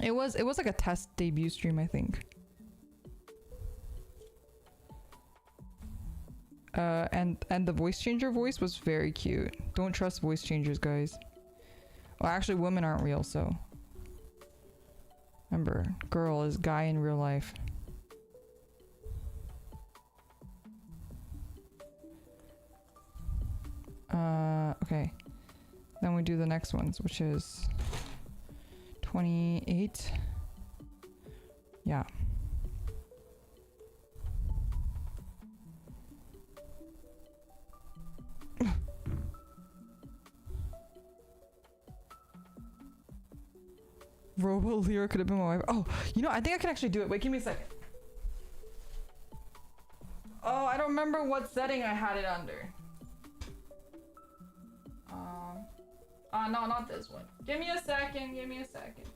It was like a test debut stream, I think. And the voice changer voice was very cute. Don't trust voice changers, guys. Well, actually, women aren't real, so. Remember, girl is guy in real life. Okay. Then we do the next ones, which is 28. Yeah. Robo Lira could have been my wife. Oh, you know, I think I can actually do it. Wait, give me a second. Oh, I don't remember what setting I had it under. No, not this one. Give me a second, give me a second.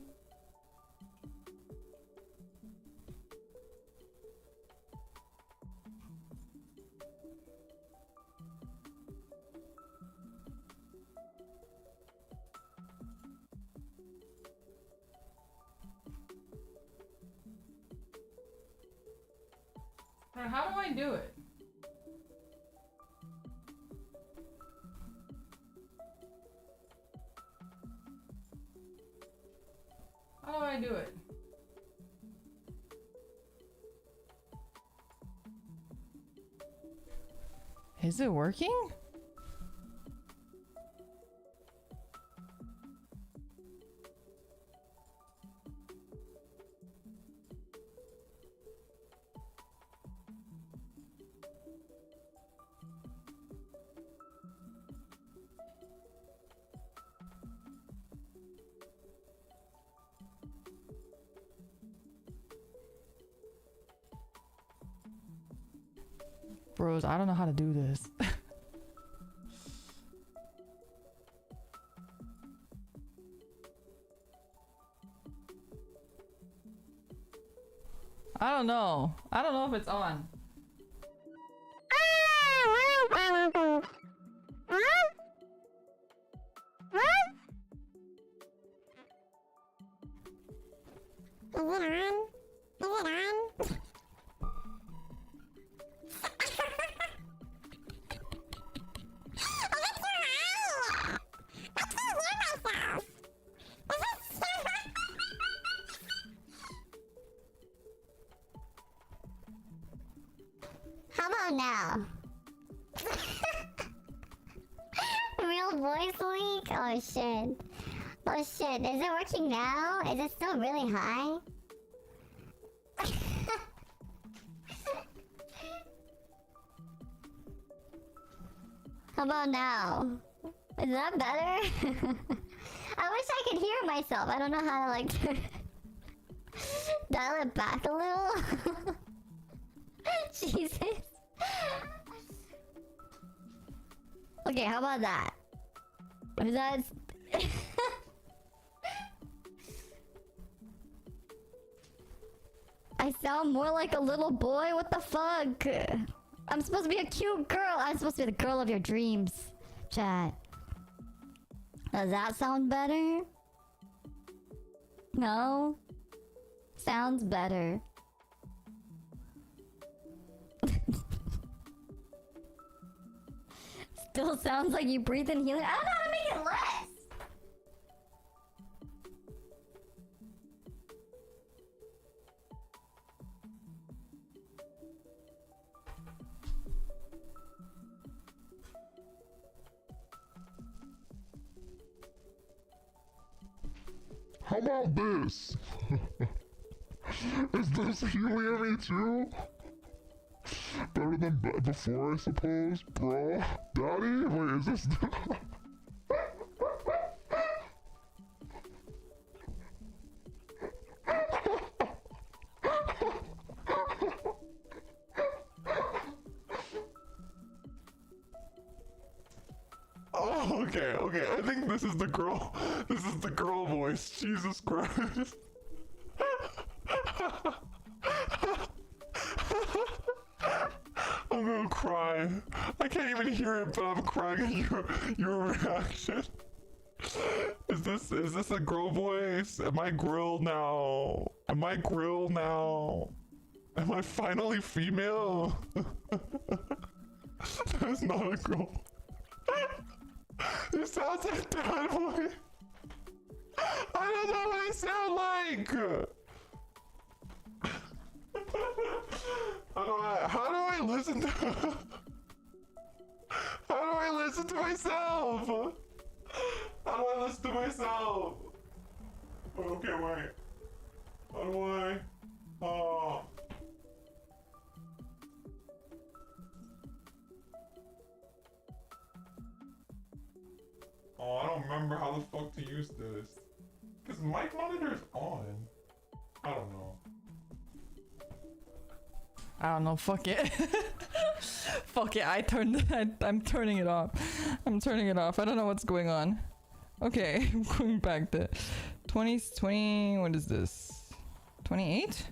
How do I do it? How do I do it? Is it working? Bros, I don't know how to do this. I don't know. I don't know if it's on. How about now? Real voice leak? Oh shit. Oh shit, is it working now? Is it still really high? How about now? Is that better? I wish I could hear myself. I don't know how to like dial it back a little. Jesus. Okay, how about that? Is that... I sound more like a little boy? What the fuck? I'm supposed to be a cute girl. I'm supposed to be the girl of your dreams. Chat. Does that sound better? No? Sounds better. Still sounds like you breathe in helium. I don't know how to make it less. How about this? Is this helium too? Better than before, I suppose, bro. Daddy? Wait, is this... Oh, okay. I think this is the girl. This is the girl voice. Jesus Christ. I'm gonna cry. I can't even hear it, but I'm crying at your reaction. Is this a girl voice? Am I grilled now? Am I grilled now? Am I finally female? That's not a girl. It sounds like that boy. I don't know what I sound like. How do I listen to how do I listen to myself? How do I listen to myself? Okay, wait. How do I? Oh, I don't remember how the fuck to use this. Cause mic monitor's on. I don't know. I don't know, fuck it. Fuck it, I'm turning it off. I'm turning it off. I don't know what's going on. Okay, I'm going back to 20, what is this? 28?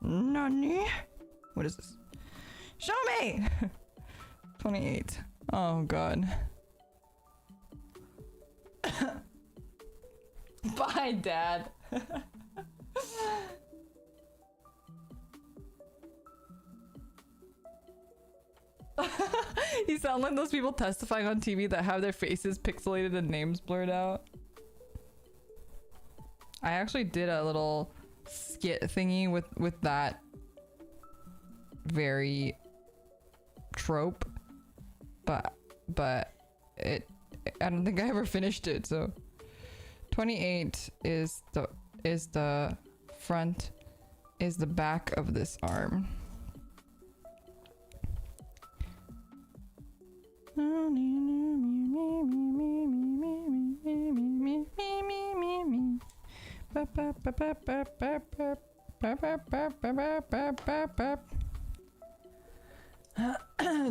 Nani? What is this? Show me! 28. Oh god. Bye, Dad. You sound like those people testifying on TV that have their faces pixelated and names blurred out. I actually did a little skit thingy with that very trope, but I don't think I ever finished it. So 28 is the front, is the back of this arm.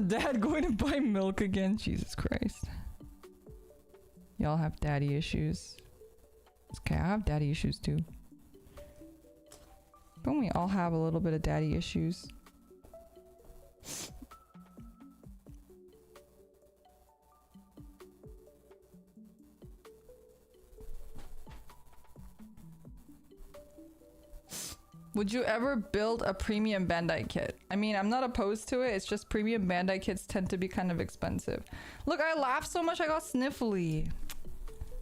Dad going to buy milk again? Jesus Christ. Y'all have daddy issues. It's okay, I have daddy issues too. Don't we all have a little bit of daddy issues? Would you ever build a premium Bandai kit? I mean, I'm not opposed to it. It's just premium Bandai kits tend to be kind of expensive. Look, I laughed so much I got sniffly.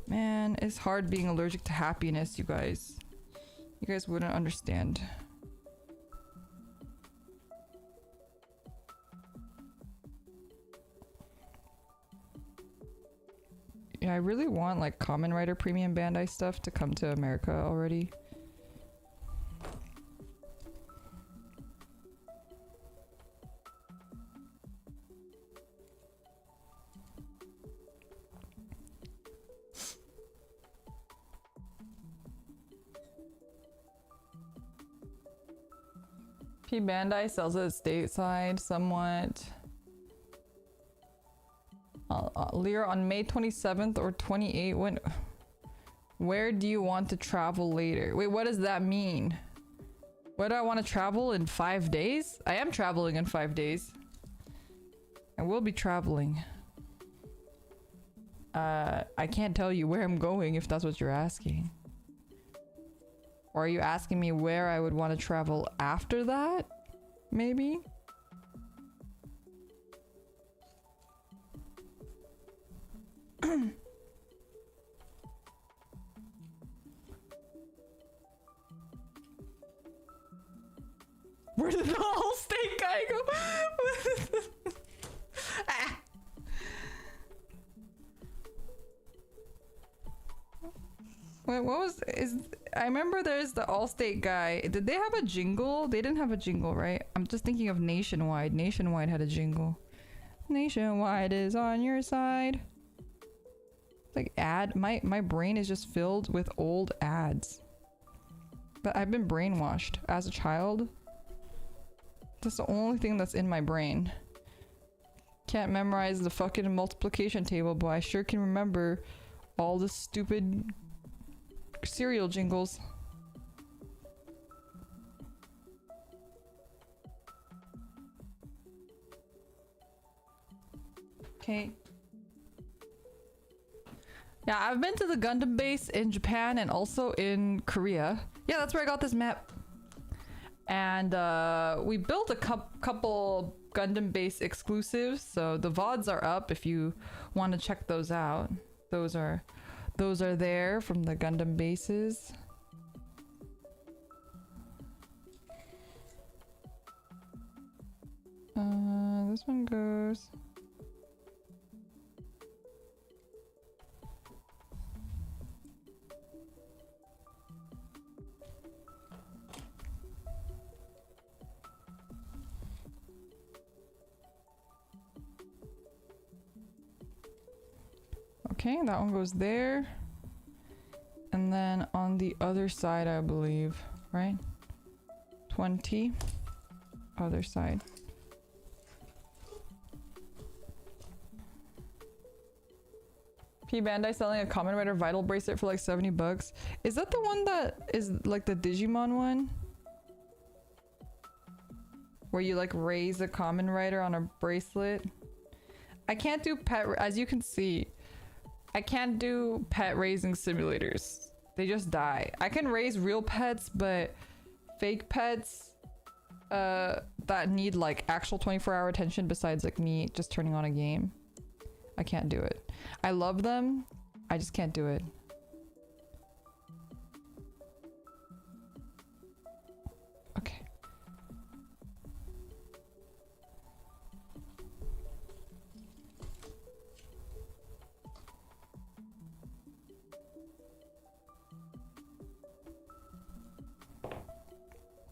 Man, it's hard being allergic to happiness, you guys. You guys wouldn't understand. Yeah, I really want like Kamen Rider premium Bandai stuff to come to America already. P Bandai sells it stateside somewhat. Lear on May 27th or 28th. Where do you want to travel later? Wait, what does that mean? Where do I want to travel in 5 days? I am traveling in 5 days. I will be traveling. I can't tell you where I'm going if that's what you're asking. Or are you asking me where I would want to travel after that? Maybe? Where did the whole steak guy go? Ah. Wait, what was I remember there's the Allstate guy. Did they have a jingle? They didn't have a jingle, right? I'm just thinking of Nationwide. Nationwide had a jingle. Nationwide is on your side. Like my brain is just filled with old ads. But I've been brainwashed as a child. That's the only thing that's in my brain. Can't memorize the fucking multiplication table, but I sure can remember all the stupid cereal jingles. Okay. Yeah, I've been to the Gundam base in Japan and also in Korea. Yeah, that's where I got this map. And we built a couple Gundam base exclusives, so the VODs are up if you want to check those out. Those are there from the Gundam bases. This one goes. Okay, that one goes there. And then on the other side, I believe, right? 20. Other side. P Bandai selling a Kamen Rider Vital bracelet for like 70 bucks. Is that the one that is like the Digimon one? Where you like raise a Kamen Rider on a bracelet? I can't do pet, as you can see, I can't do pet raising simulators. They just die. I can raise real pets, but fake pets that need like actual 24-hour attention besides like me just turning on a game, I can't do it. I love them, I just can't do it. Okay.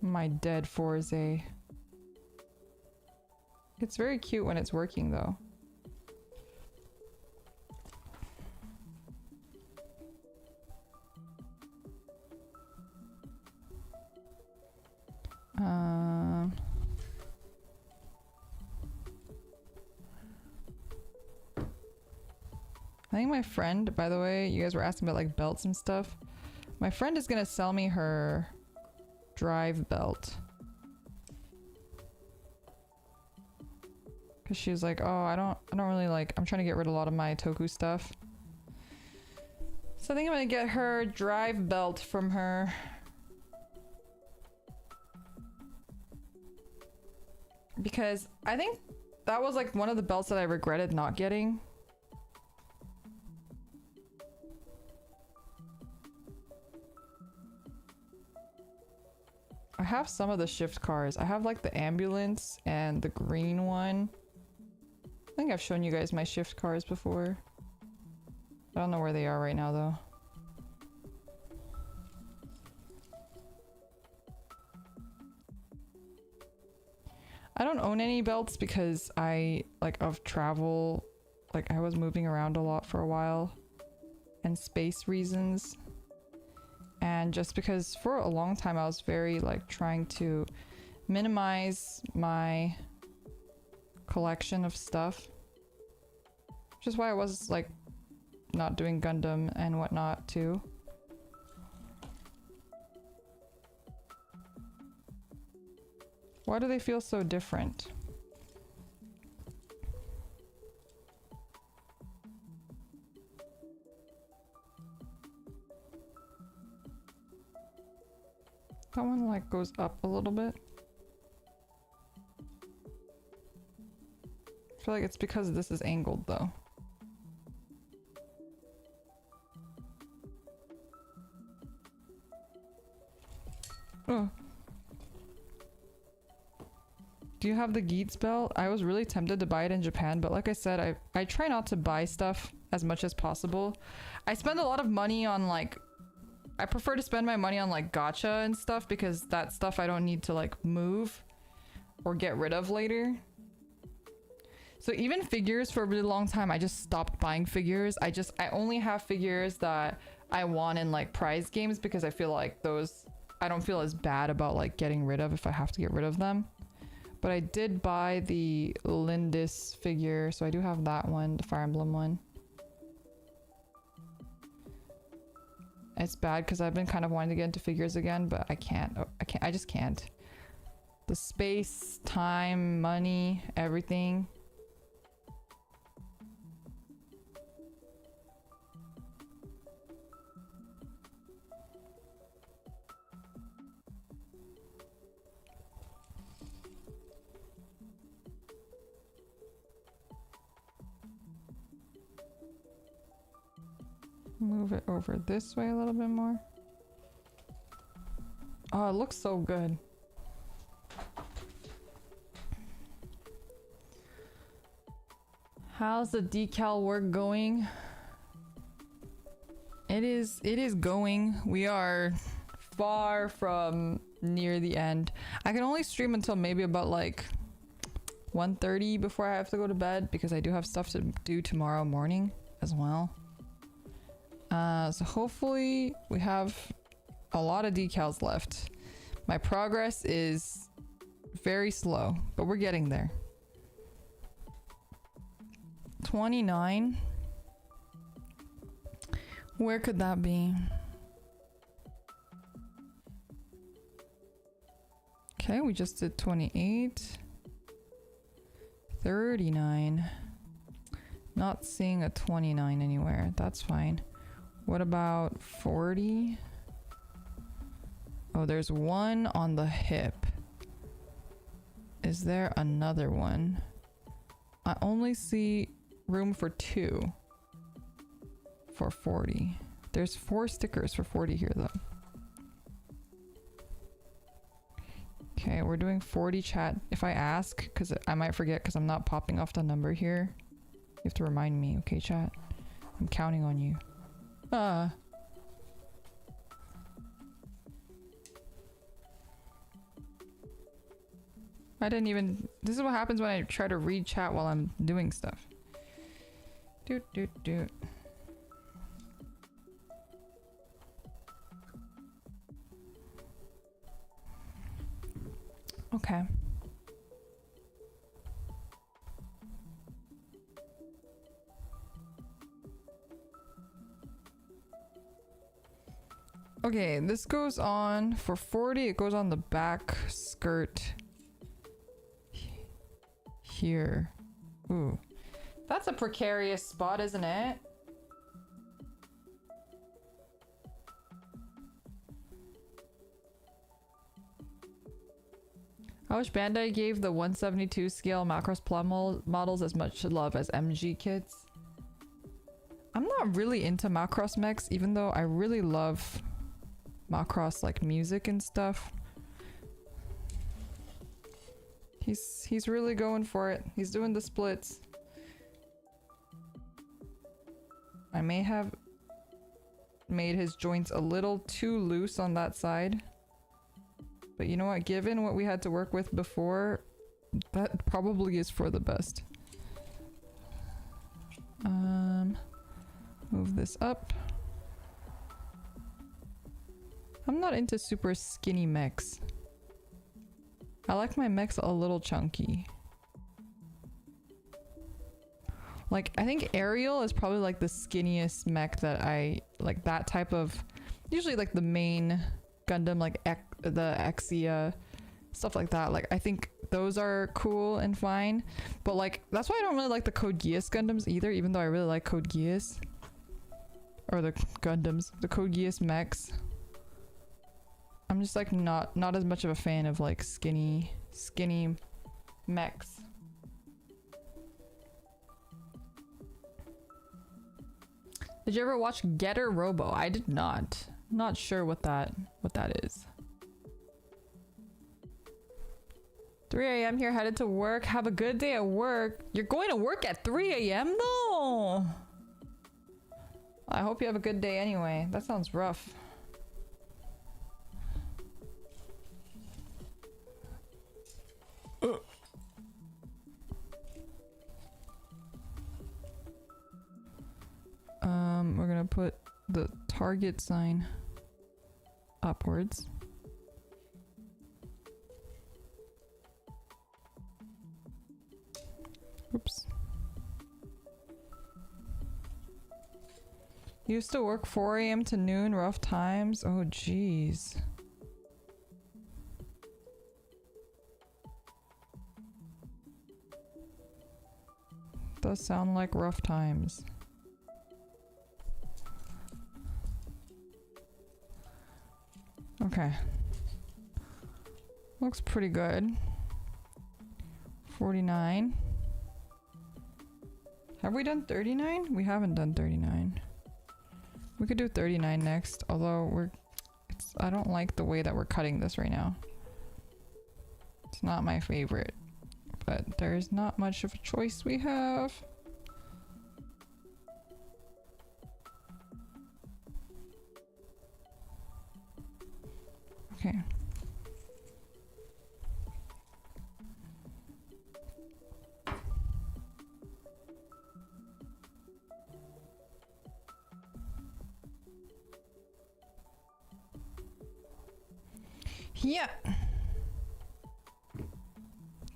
My dead Forze. It's very cute when it's working though. I think my friend, by the way, you guys were asking about like belts and stuff. My friend is gonna sell me her drive belt. Cause she's like, oh, I don't really like, I'm trying to get rid of a lot of my Toku stuff. So I think I'm gonna get her drive belt from her. Because I think that was like one of the belts that I regretted not getting. I have some of the shift cars. I have like the ambulance and the green one. I think I've shown you guys my shift cars before. I don't know where they are right now though. I don't own any belts because I like of travel, like I was moving around a lot for a while and space reasons. And just because for a long time I was very like trying to minimize my collection of stuff. Which is why I was like not doing Gundam and whatnot too. Why do they feel so different? That one like goes up a little bit. I feel like it's because this is angled though. Oh. Do you have the Geats belt? I was really tempted to buy it in Japan, but like I said, I try not to buy stuff as much as possible. I spend a lot of money on like, I prefer to spend my money on like gacha and stuff because that stuff I don't need to like move or get rid of later. So even figures for a really long time, I just stopped buying figures. I only have figures that I want in like prize games because I feel like those, I don't feel as bad about like getting rid of if I have to get rid of them. But I did buy the Lindis figure, so I do have that one, the Fire Emblem one. It's bad because I've been kind of wanting to get into figures again, but I can't. I just can't. The space, time, money, everything. Move it over this way a little bit more. Oh, it looks so good. How's the decal work going? It is going. We are far from near the end. I can only stream until maybe about like 1:30 before I have to go to bed because I do have stuff to do tomorrow morning as well. So hopefully we have a lot of decals left. My progress is very slow, but we're getting there. 29. Where could that be? Okay, we just did 28. 39. Not seeing a 29 anywhere. That's fine. What about 40? Oh, there's one on the hip. Is there another one? I only see room for 2 for 40. There's 4 stickers for 40 here though. Okay, we're doing 40 chat. If I ask, because I might forget because I'm not popping off the number here. You have to remind me, okay, chat? I'm counting on you. Ah. I didn't even... This is what happens when I try to read chat while I'm doing stuff. Doot, doot, doot. Okay. Okay, this goes on for 40. It goes on the back skirt here. Ooh. That's a precarious spot, isn't it? I wish Bandai gave the 172 scale Macross plum models as much love as MG kits. I'm not really into Macross mechs, even though I really love Macross like music and stuff. He's really going for it. He's doing the splits. I may have made his joints a little too loose on that side. But you know what? Given what we had to work with before, that probably is for the best. Move this up. I'm not into super skinny mechs. I like my mechs a little chunky. Like, I think Ariel is probably like the skinniest mech that I like, that type of, usually like the main Gundam, like the Exia, stuff like that. Like, I think those are cool and fine. But like, that's why I don't really like the Code Geass Gundams either, even though I really like Code Geass. Or the Gundams, the Code Geass mechs. I'm just like not as much of a fan of like skinny mechs. Did you ever watch Getter Robo? I did not. Not sure what that is. 3 a.m. here, headed to work. Have a good day at work. You're going to work at 3 a.m. though? I hope you have a good day anyway. That sounds rough. We're gonna put the target sign upwards. Oops. Used to work 4 a.m. to noon, rough times. Oh, jeez. Does sound like rough times. Okay. Looks pretty good. 49. Have we done 39? We haven't done 39. We could do 39 next, although I don't like the way that we're cutting this right now. It's not my favorite, but there's not much of a choice we have. Okay. Yeah.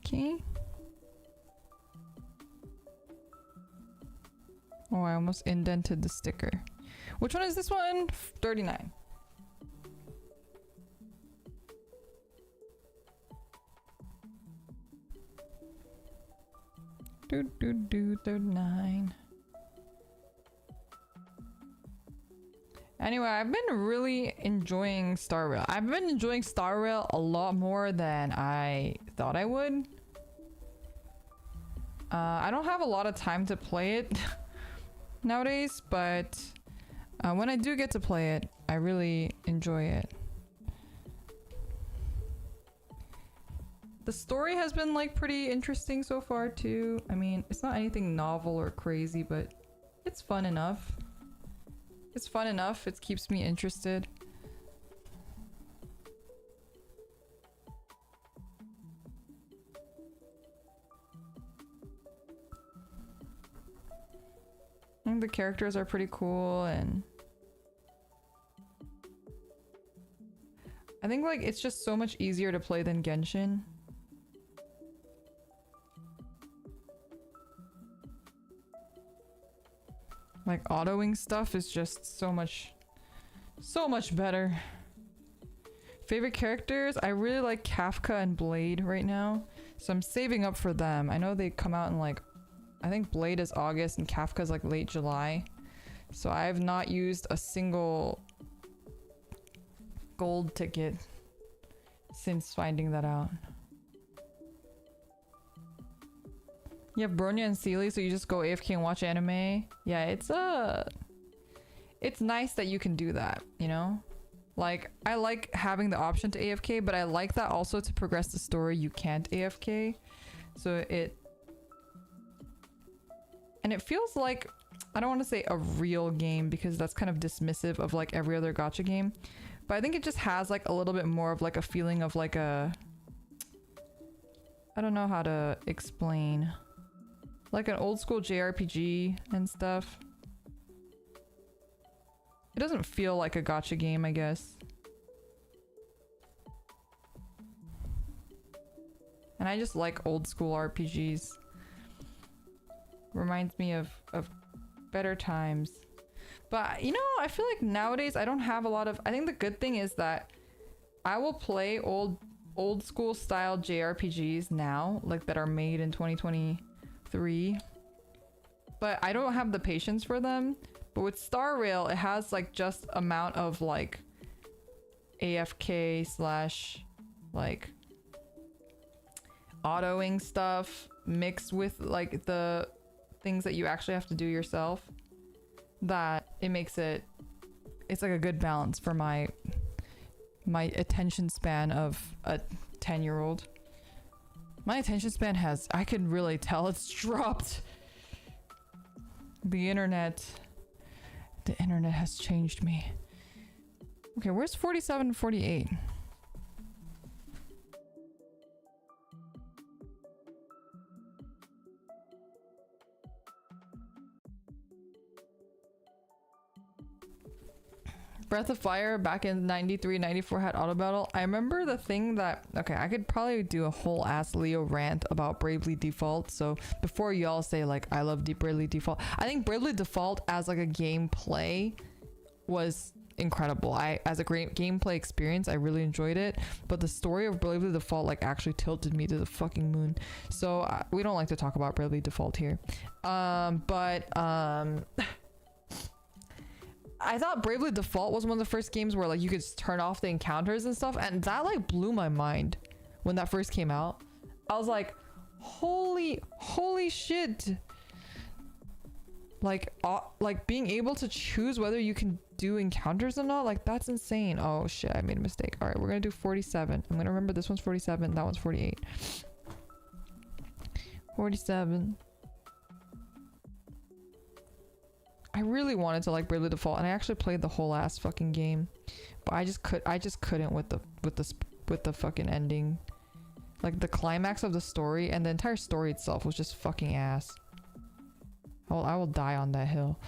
Okay. Oh, I almost indented the sticker. Which one is this one? 39. Do 39. Anyway, I've been really enjoying Star Rail. I've been enjoying Star Rail a lot more than I thought I would. I don't have a lot of time to play it nowadays, but when I do get to play it, I really enjoy it. The story has been like pretty interesting so far too. I mean, it's not anything novel or crazy, but it's fun enough. It's fun enough. It keeps me interested. I think the characters are pretty cool, and I think like it's just so much easier to play than Genshin. Like autoing stuff is just so much better. Favorite characters? I really like Kafka and Blade right now, so I'm saving up for them. I know they come out in like, I think Blade is August and Kafka's like late July. So I have not used a single gold ticket since finding that out. You have Bronya and Sealy, so you just go AFK and watch anime. Yeah, it's nice that you can do that, you know? Like, I like having the option to AFK, but I like that also to progress the story you can't AFK. So it feels like, I don't want to say a real game because that's kind of dismissive of like every other gacha game, but I think it just has like a little bit more of like a feeling of like a, I don't know how to explain, like an old school JRPG and stuff. It doesn't feel like a gacha game, I guess. And I just like old school RPGs. Reminds me of better times. But, you know, I feel like nowadays I don't have a lot of... I think the good thing is that I will play old school style JRPGs now, like that are made in 2023. But I don't have the patience for them. But with Star Rail, it has like just amount of like AFK slash like autoing stuff mixed with like the things that you actually have to do yourself, that it makes it's like a good balance for my attention span of a 10-year-old. My attention span I can really tell it's dropped. The internet has changed me. Okay, where's 47 and 48? Breath of Fire back in 93, 94 had auto battle. I remember the thing that, okay, I could probably do a whole ass Leo rant about Bravely Default. So before y'all say like, I love Bravely Default, I think Bravely Default as like a gameplay was incredible. As a great gameplay experience, I really enjoyed it. But the story of Bravely Default like actually tilted me to the fucking moon. So we don't like to talk about Bravely Default here. I thought Bravely Default was one of the first games where like you could just turn off the encounters and stuff, and that like blew my mind when that first came out. I was like, holy shit. Like being able to choose whether you can do encounters or not, like that's insane. Oh shit, I made a mistake. All right, we're gonna do 47. I'm gonna remember this one's 47, that one's 48. 47. I really wanted to like Bravely Default, and I actually played the whole ass fucking game, but I just couldn't with the fucking ending. Like the climax of the story and the entire story itself was just fucking ass. I will die on that hill.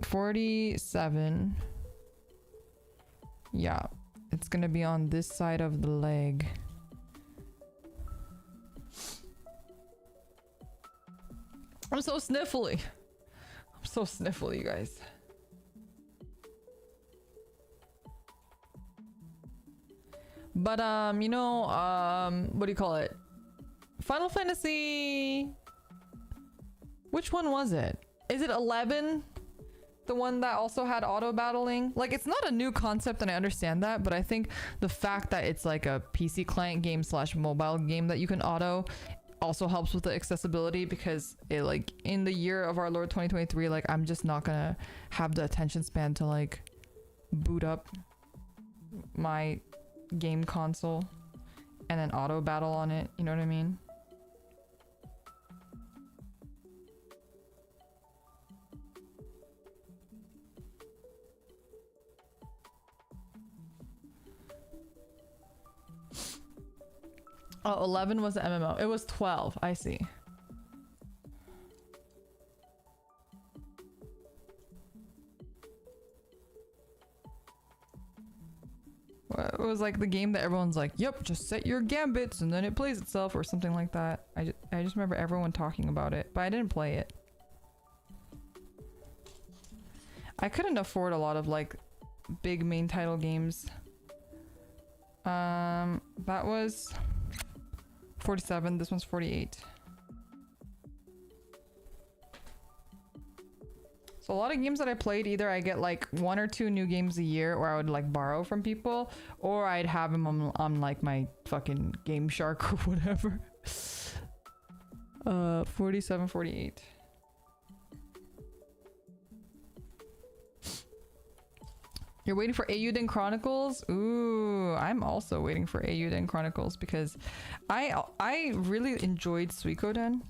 47. Yeah, it's gonna be on this side of the leg. I'm so sniffly. I'm so sniffly, you guys. But you know, what do you call it? Final Fantasy. Which one was it? Is it 11? The one that also had auto battling? Like, it's not a new concept and I understand that, but I think the fact that it's like a PC client game slash mobile game that you can auto also helps with the accessibility, because it, like, in the year of our Lord 2023, like, I'm just not gonna have the attention span to like boot up my game console and then auto battle on it, you know what I mean? Oh, 11 was the MMO. It was 12. I see. It was like the game that everyone's like, yep, just set your gambits and then it plays itself or something like that. I just remember everyone talking about it, but I didn't play it. I couldn't afford a lot of like big main title games. That was 47. This one's 48. So a lot of games that I played, either I get like 1 or 2 new games a year, or I would like borrow from people, or I'd have them on like my fucking Game Shark or whatever. 47, 48. You're waiting for Odin Chronicles? Ooh, I'm also waiting for Odin Chronicles because I really enjoyed Suikoden.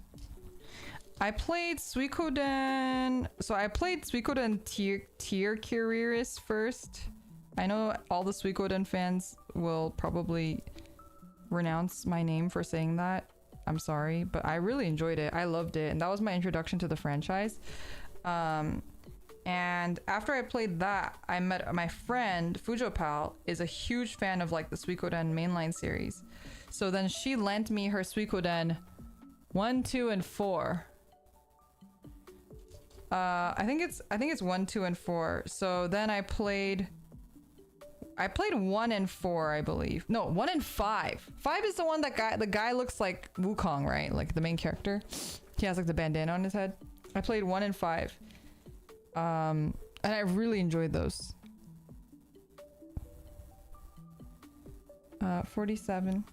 I played Suikoden. So I played Suikoden Tier Curious first. I know all the Suikoden fans will probably renounce my name for saying that. I'm sorry, but I really enjoyed it. I loved it, and that was my introduction to the franchise. And after I played that, I met my friend Fujopal is a huge fan of like the Suikoden mainline series. So then she lent me her Suikoden 1, 2, and 4. I think it's 1, 2, and 4. So then I played 1 and 4, I believe. No, 1 and 5. 5 is the one that the guy looks like Wukong, right? Like the main character. He has like the bandana on his head. I played 1 and 5. And I really enjoyed those. 47.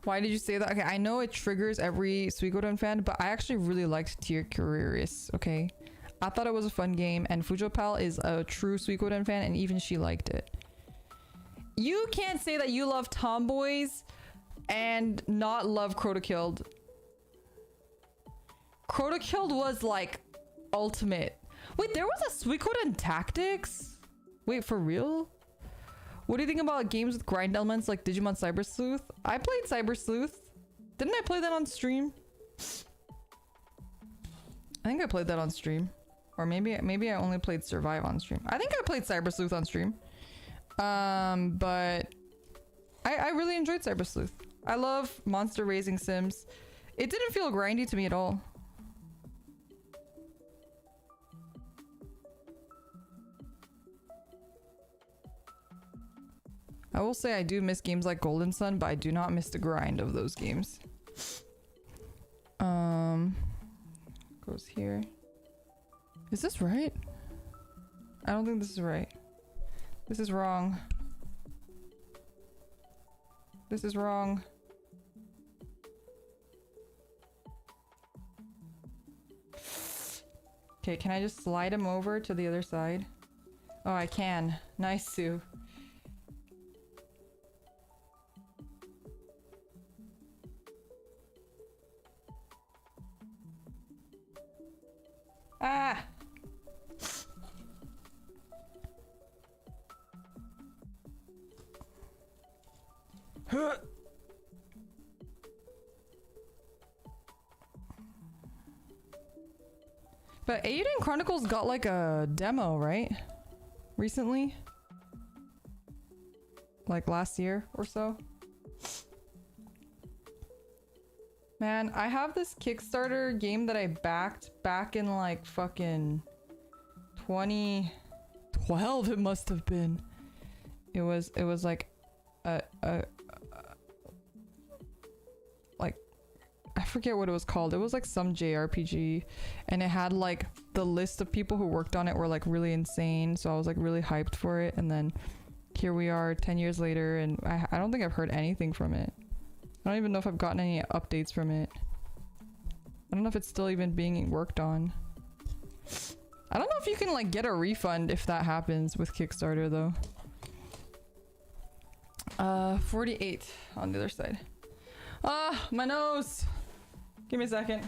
Why did you say that? Okay, I know it triggers every Suikoden fan, but I actually really liked Tier Curious, okay? I thought it was a fun game, and Fujopal is a true Suikoden fan, and even she liked it. You can't say that you love Tomboys and not love Crota-Killed. Crota-Killed was like ultimate. Wait, there was a Suikoden Tactics? Wait, for real? What do you think about games with grind elements like Digimon Cyber Sleuth? I played Cyber Sleuth. Didn't I play that on stream? I think I played that on stream. Or maybe I only played Survive on stream. I think I played Cyber Sleuth on stream. But I really enjoyed Cyber Sleuth. I love monster raising sims. It didn't feel grindy to me at all. I will say I do miss games like Golden Sun, but I do not miss the grind of those games. Goes here. Is this right? I don't think this is right. This is wrong. This is wrong. Okay, can I just slide him over to the other side? Oh, I can. Nice, Sue. Ah! Huh. But Odin Chronicles got like a demo, right? Recently? Like last year or so? Man, I have this Kickstarter game that I backed back in like fucking 20... 2012 it must have been. It was like like I forget what it was called. It was like some JRPG, and it had like the list of people who worked on it were like really insane, so I was like really hyped for it. And then here we are 10 years later, and I don't think I've heard anything from it. I don't even know if I've gotten any updates from it. I don't know if it's still even being worked on. I don't know if you can like get a refund if that happens with Kickstarter though. 48 on the other side. Ah, my nose. Give me a second.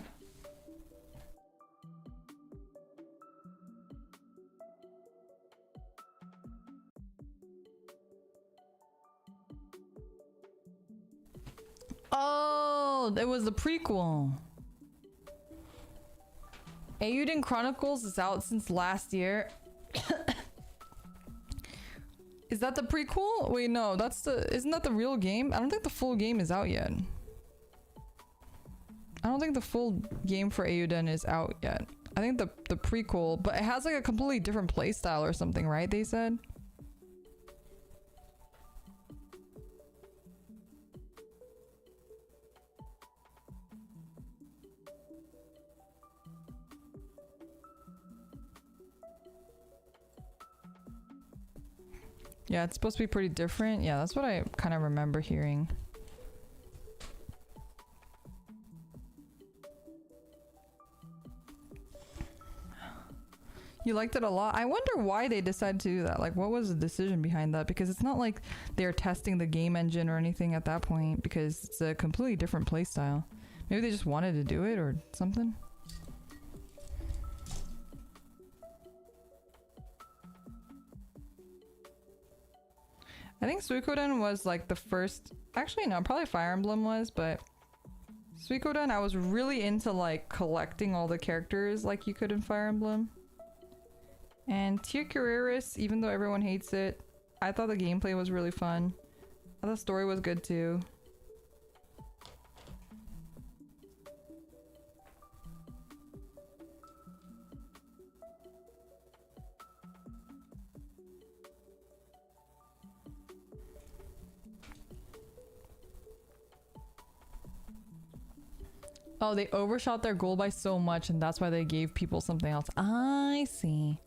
Oh, it was the prequel. Odin Chronicles is out since last year. Is that the prequel? Wait, no, that's the... Isn't that the real game? I don't think the full game is out yet. I don't think the full game for Odin is out yet. I think the prequel, but it has like a completely different playstyle or something, right? They said. Yeah, it's supposed to be pretty different. Yeah, that's what I kind of remember hearing. You liked it a lot. I wonder why they decided to do that. Like, what was the decision behind that? Because it's not like they're testing the game engine or anything at that point, because it's a completely different playstyle. Maybe they just wanted to do it or something. I think Suikoden was like the first... Actually, no, probably Fire Emblem was, but... Suikoden, I was really into like collecting all the characters like you could in Fire Emblem. And Tierkuriris, even though everyone hates it, I thought the gameplay was really fun. I thought the story was good too. Oh, they overshot their goal by so much, and that's why they gave people something else. I see.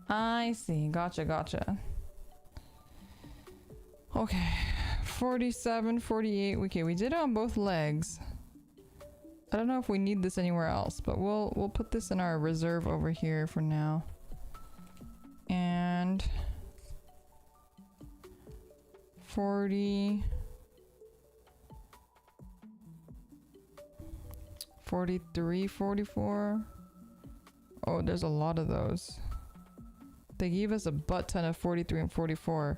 I see. Gotcha, gotcha. Okay. 47, 48. Okay, we did it on both legs. I don't know if we need this anywhere else, but we'll put this in our reserve over here for now. And 40... 43, 44. Oh, there's a lot of those. They gave us a butt ton of 43 and 44.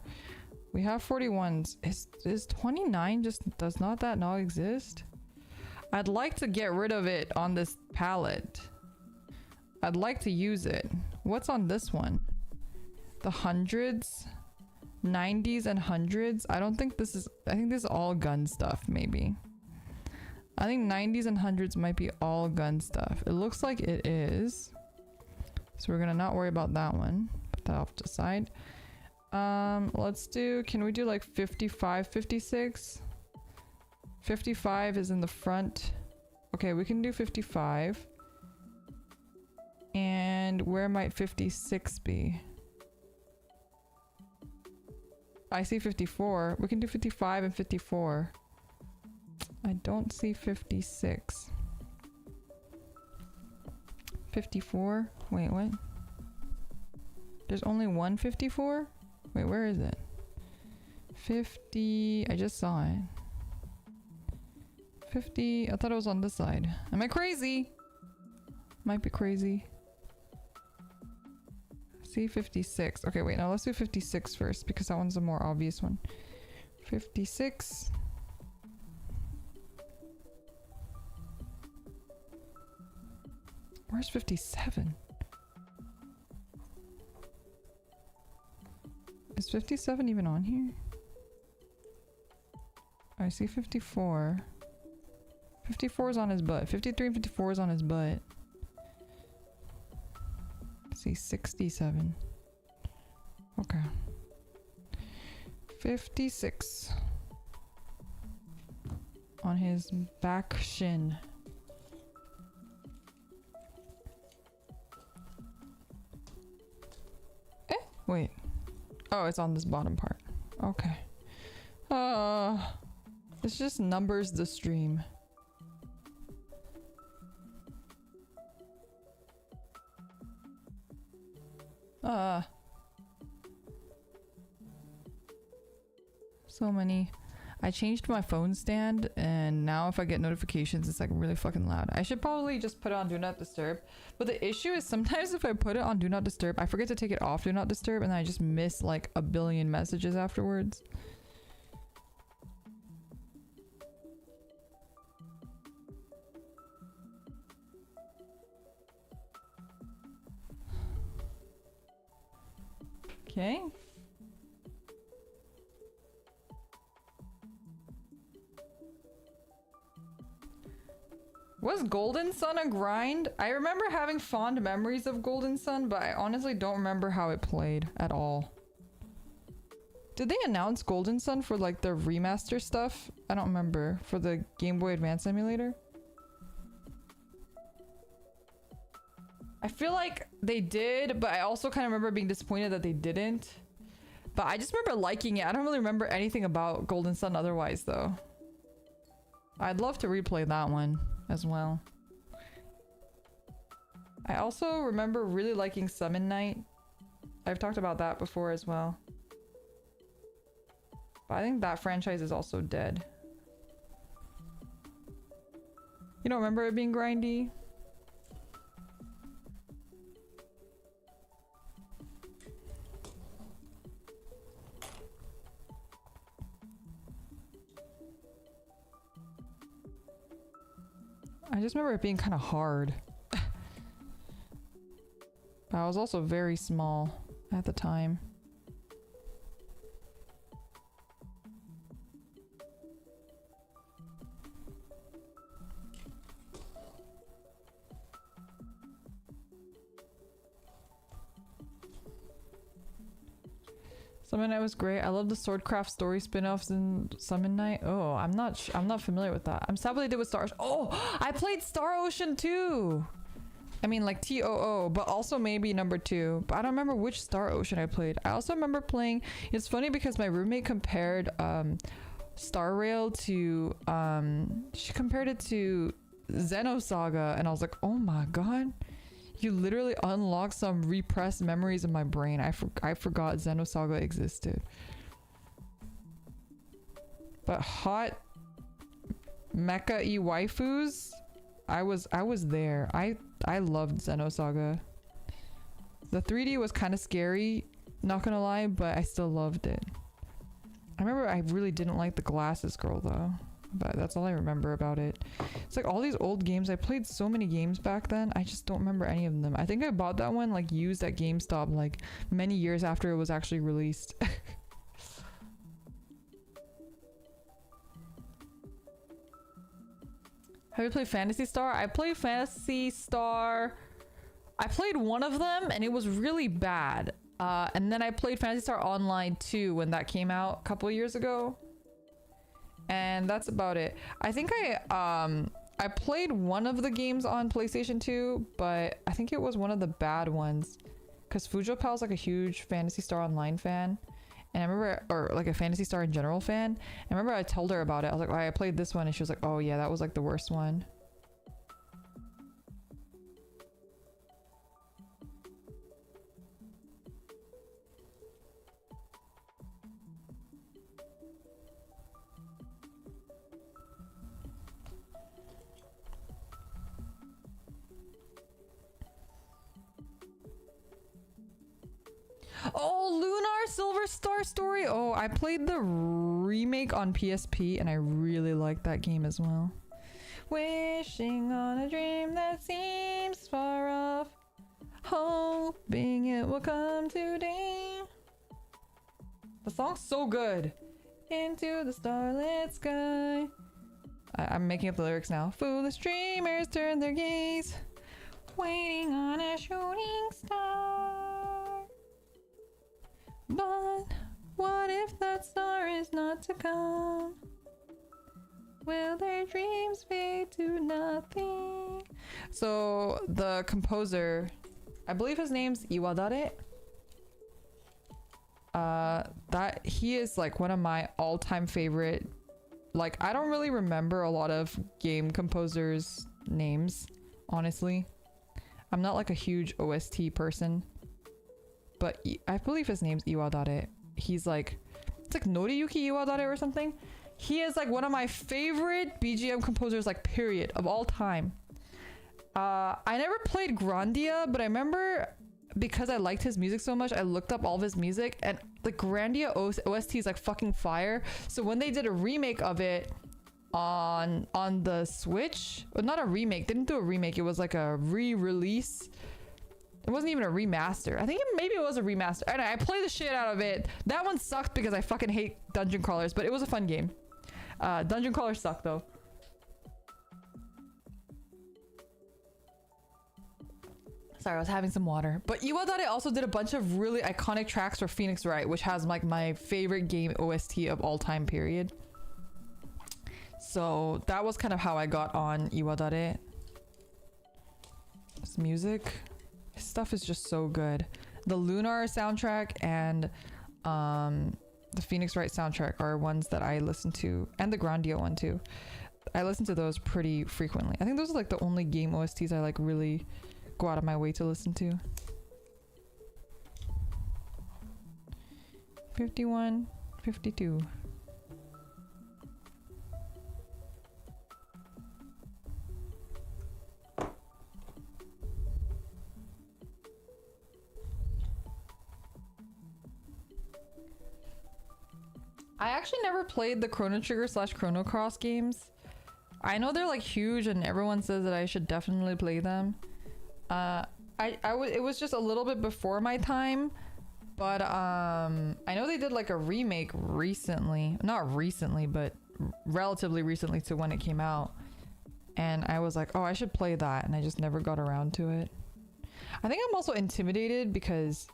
We have 41s. Is 29 just... Does not that not exist? I'd like to get rid of it on this palette. I'd like to use it. What's on this one? The hundreds? 90s and hundreds? I don't think this is... I think this is all gun stuff, maybe. I think 90s and 100s might be all gun stuff. It looks like it is. So we're gonna not worry about that one. Put that off to the side. Let's do... Can we do like 55, 56? 55 is in the front. Okay, we can do 55. And where might 56 be? I see 54. We can do 55 and 54. I don't see 56. 54? Wait, what? There's only one 54? Wait, where is it? 50... I just saw it. 50... I thought it was on this side. Am I crazy? Might be crazy. See 56. Okay, wait, now let's do 56 first, because that one's the more obvious one. 56... Where's 57? Is 57 even on here? I see 54. 54 is on his butt. 53 and 54 is on his butt. I see 67. Okay. 56. On his back shin. Wait. Oh, it's on this bottom part. Okay. It just numbers the stream. So many. I changed my phone stand and now if I get notifications it's like really fucking loud. I should probably just put it on do not disturb. But the issue is sometimes if I put it on do not disturb, I forget to take it off do not disturb and then I just miss like a billion messages afterwards. Okay. Was Golden Sun a grind? I remember having fond memories of Golden Sun, but I honestly don't remember how it played at all. Did they announce Golden Sun for like the remaster stuff? I don't remember. For the Game Boy Advance emulator? I feel like they did, but I also kind of remember being disappointed that they didn't. But I just remember liking it. I don't really remember anything about Golden Sun otherwise though. I'd love to replay that one as well. I also remember really liking Summon Night. I've talked about that before as well. But I think that franchise is also dead. You don't remember it being grindy? I just remember it being kind of hard. But I was also very small at the time. Summon Night was great. I love the Swordcraft story spin-offs in Summon Night. Oh, I'm not familiar with that. I'm sad what they did with Star Ocean. Oh, I played Star Ocean too. I mean like TOO, but also maybe number 2. But I don't remember which Star Ocean I played. I also remember playing, it's funny because my roommate compared Star Rail to she compared it to Xenosaga and I was like, "Oh my god. You literally unlocked some repressed memories in my brain. I forgot Xenosaga existed." But hot mecha-y waifus, I was there. I loved Xenosaga. The 3D was kind of scary, not gonna lie, but I still loved it. I remember I really didn't like the glasses girl though. But that's all I remember about it. It's like all these old games. I played so many games back then. I just don't remember any of them. I think I bought that one like used at GameStop like many years after it was actually released. Have you played Phantasy Star? I played Phantasy Star. I played one of them and it was really bad. And then I played Phantasy Star Online 2 when that came out a couple of years ago. And that's about it. I think I played one of the games on PlayStation 2, but I think it was one of the bad ones. Because Fujo Pal's like a huge Phantasy Star Online fan. And I remember, or like a Phantasy Star in general fan. I remember I told her about it. I was like, oh, I played this one. And she was like, oh yeah, that was like the worst one. Oh, Lunar Silver Star Story. Oh, I played the remake on PSP and I really liked that game as well. Wishing on a dream that seems far off, hoping it will come today. The song's so good. Into the starlit sky. I'm making up the lyrics now. Foolish dreamers turn their gaze, waiting on a shooting star. What if that star is not to come? Will their dreams fade to nothing? So the composer, I believe his name's Iwadare. That he is like one of my all-time favorite. Like, I don't really remember a lot of game composers' names, honestly. I'm not like a huge OST person, but I believe his name's Iwadare. He's like, it's like Noriyuki Iwadare or something. He is like one of my favorite BGM composers, like, period, of all time. I never played Grandia, but I remember because I liked his music so much, I looked up all of his music, and the Grandia OST is like fucking fire. So when they did a remake of it on the Switch, well, not a remake, didn't do a remake, it was like a re-release. It wasn't even a remaster. I think maybe it was a remaster. And I played the shit out of it. That one sucked because I fucking hate dungeon crawlers, but it was a fun game. Dungeon crawlers suck though. Sorry, I was having some water. But Iwadare also did a bunch of really iconic tracks for Phoenix Wright, which has like my favorite game OST of all time, period. So that was kind of how I got on Iwadare. His music, his stuff is just so good. The Lunar soundtrack and the Phoenix Wright soundtrack are ones that I listen to, and the Grandia one too. I listen to those pretty frequently. I think those are like the only game OSTs I like really go out of my way to listen to. 51, 52. I actually never played the Chrono Trigger / Chrono Cross games. I know they're like huge and everyone says that I should definitely play them. It was just a little bit before my time, but I know they did like a remake recently. Not recently, but relatively recently to when it came out. And I was like, oh, I should play that, and I just never got around to it. I think I'm also intimidated because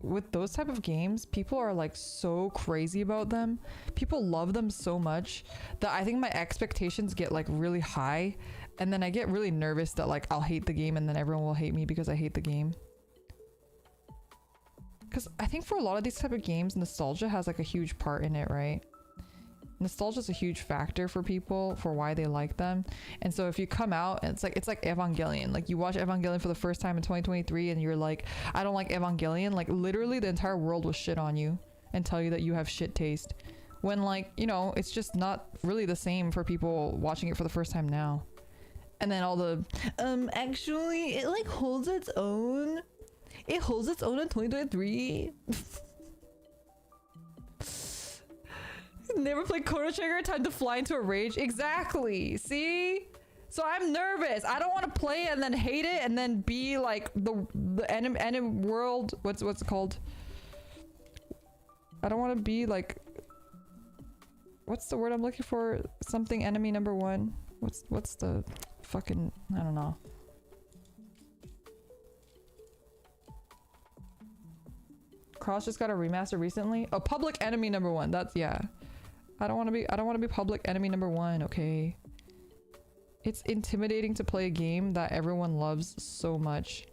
with those type of games, people are like so crazy about them. People love them so much that I think my expectations get like really high, and then I get really nervous that like I'll hate the game and then everyone will hate me because I hate the game. Because I think for a lot of these type of games, nostalgia has like a huge part in it, right? Nostalgia is a huge factor for people for why they like them. And so if you come out and it's like Evangelion, like you watch Evangelion for the first time in 2023 and you're like, I don't like Evangelion, like literally the entire world will shit on you and tell you that you have shit taste, when like, you know, it's just not really the same for people watching it for the first time now. And then all the actually it like holds its own, it holds its own in 2023. Never played Chrono Trigger, time to fly into a rage. Exactly. See? So I'm nervous. I don't want to play it and then hate it and then be like the enemy world. What's it called? I don't want to be like, what's the word I'm looking for? Something enemy number one. What's the fucking, I don't know. Cross just got a remaster recently. Oh, Public Enemy number one. That's, yeah. I don't want to be Public Enemy number one, okay? It's intimidating to play a game that everyone loves so much.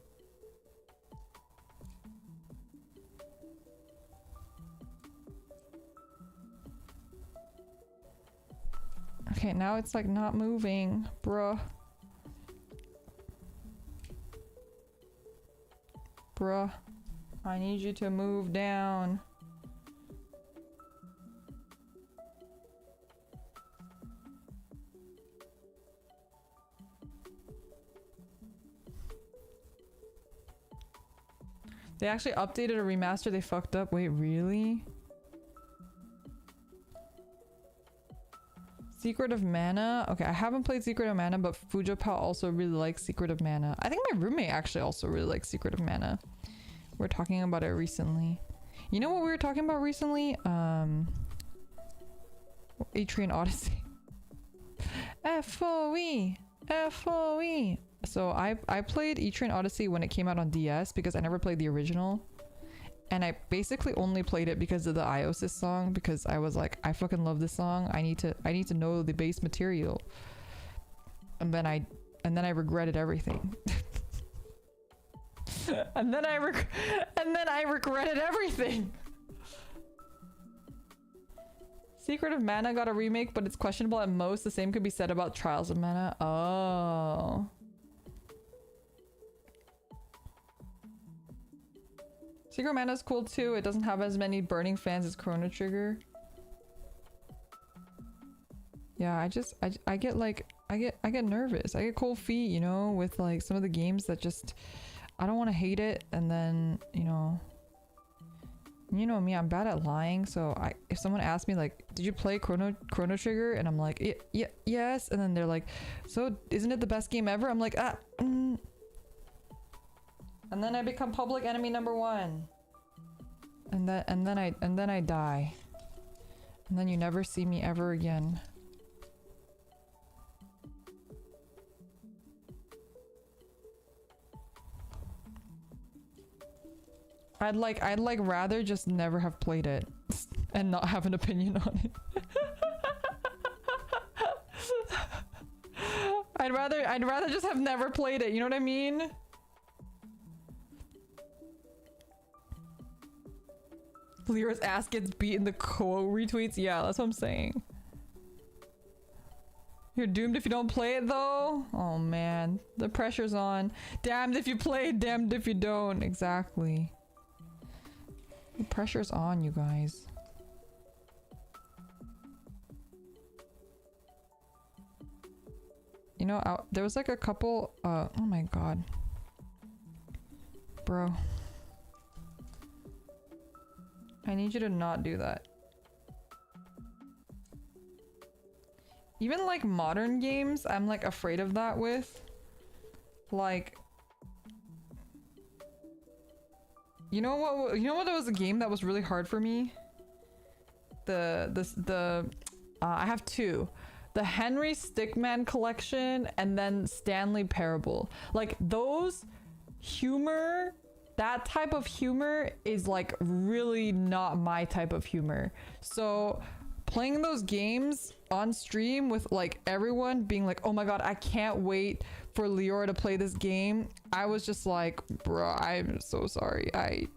Okay, now it's like not moving, bruh. Bruh, I need you to move down. They actually updated a remaster, they fucked up. Wait, really? Secret of Mana? Okay, I haven't played Secret of Mana, but Fujapa also really likes Secret of Mana. I think my roommate actually also really likes Secret of Mana. We're talking about it recently. You know what we were talking about recently? Atrian Odyssey. FOE! FOE! So I played Etrian Odyssey when it came out on DS because I never played the original. and I basically only played it because of the Iosis song, because I was like, I fucking love this song. I need to know the base material. And then I regretted everything. and then I regretted everything. Secret of Mana got a remake, but it's questionable at most. The same could be said about Trials of Mana. Oh. Secret of Mana is cool too. It doesn't have as many burning fans as Chrono Trigger. Yeah, I get like I get nervous. I get cold feet, you know, with like some of the games that just I don't want to hate it, and then, you know me, I'm bad at lying. So if someone asks me like, did you play Chrono Trigger, and I'm like, yes, and then they're like, so isn't it the best game ever? I'm like, and then I become public enemy #1, and then I die, and then you never see me ever again. I'd like rather just never have played it and not have an opinion on it. I'd rather just have never played it, you know what I mean? Lyra's ass gets beat in the quote retweets. Yeah, that's what I'm saying. You're doomed if you don't play it though? Oh man, the pressure's on. Damned if you play, damned if you don't. Exactly. The pressure's on, you guys. You know, there was like a couple, oh my god. Bro. I need you to not do that. Even like modern games, I'm like afraid of that with. Like, you know what was a game that was really hard for me? I have two. The Henry Stickman collection and then Stanley Parable. Like those humor, that type of humor is like really not my type of humor. So playing those games on stream with like everyone being like, oh my god, I can't wait for Leora to play this game. I was just like, bro, I'm so sorry. I'm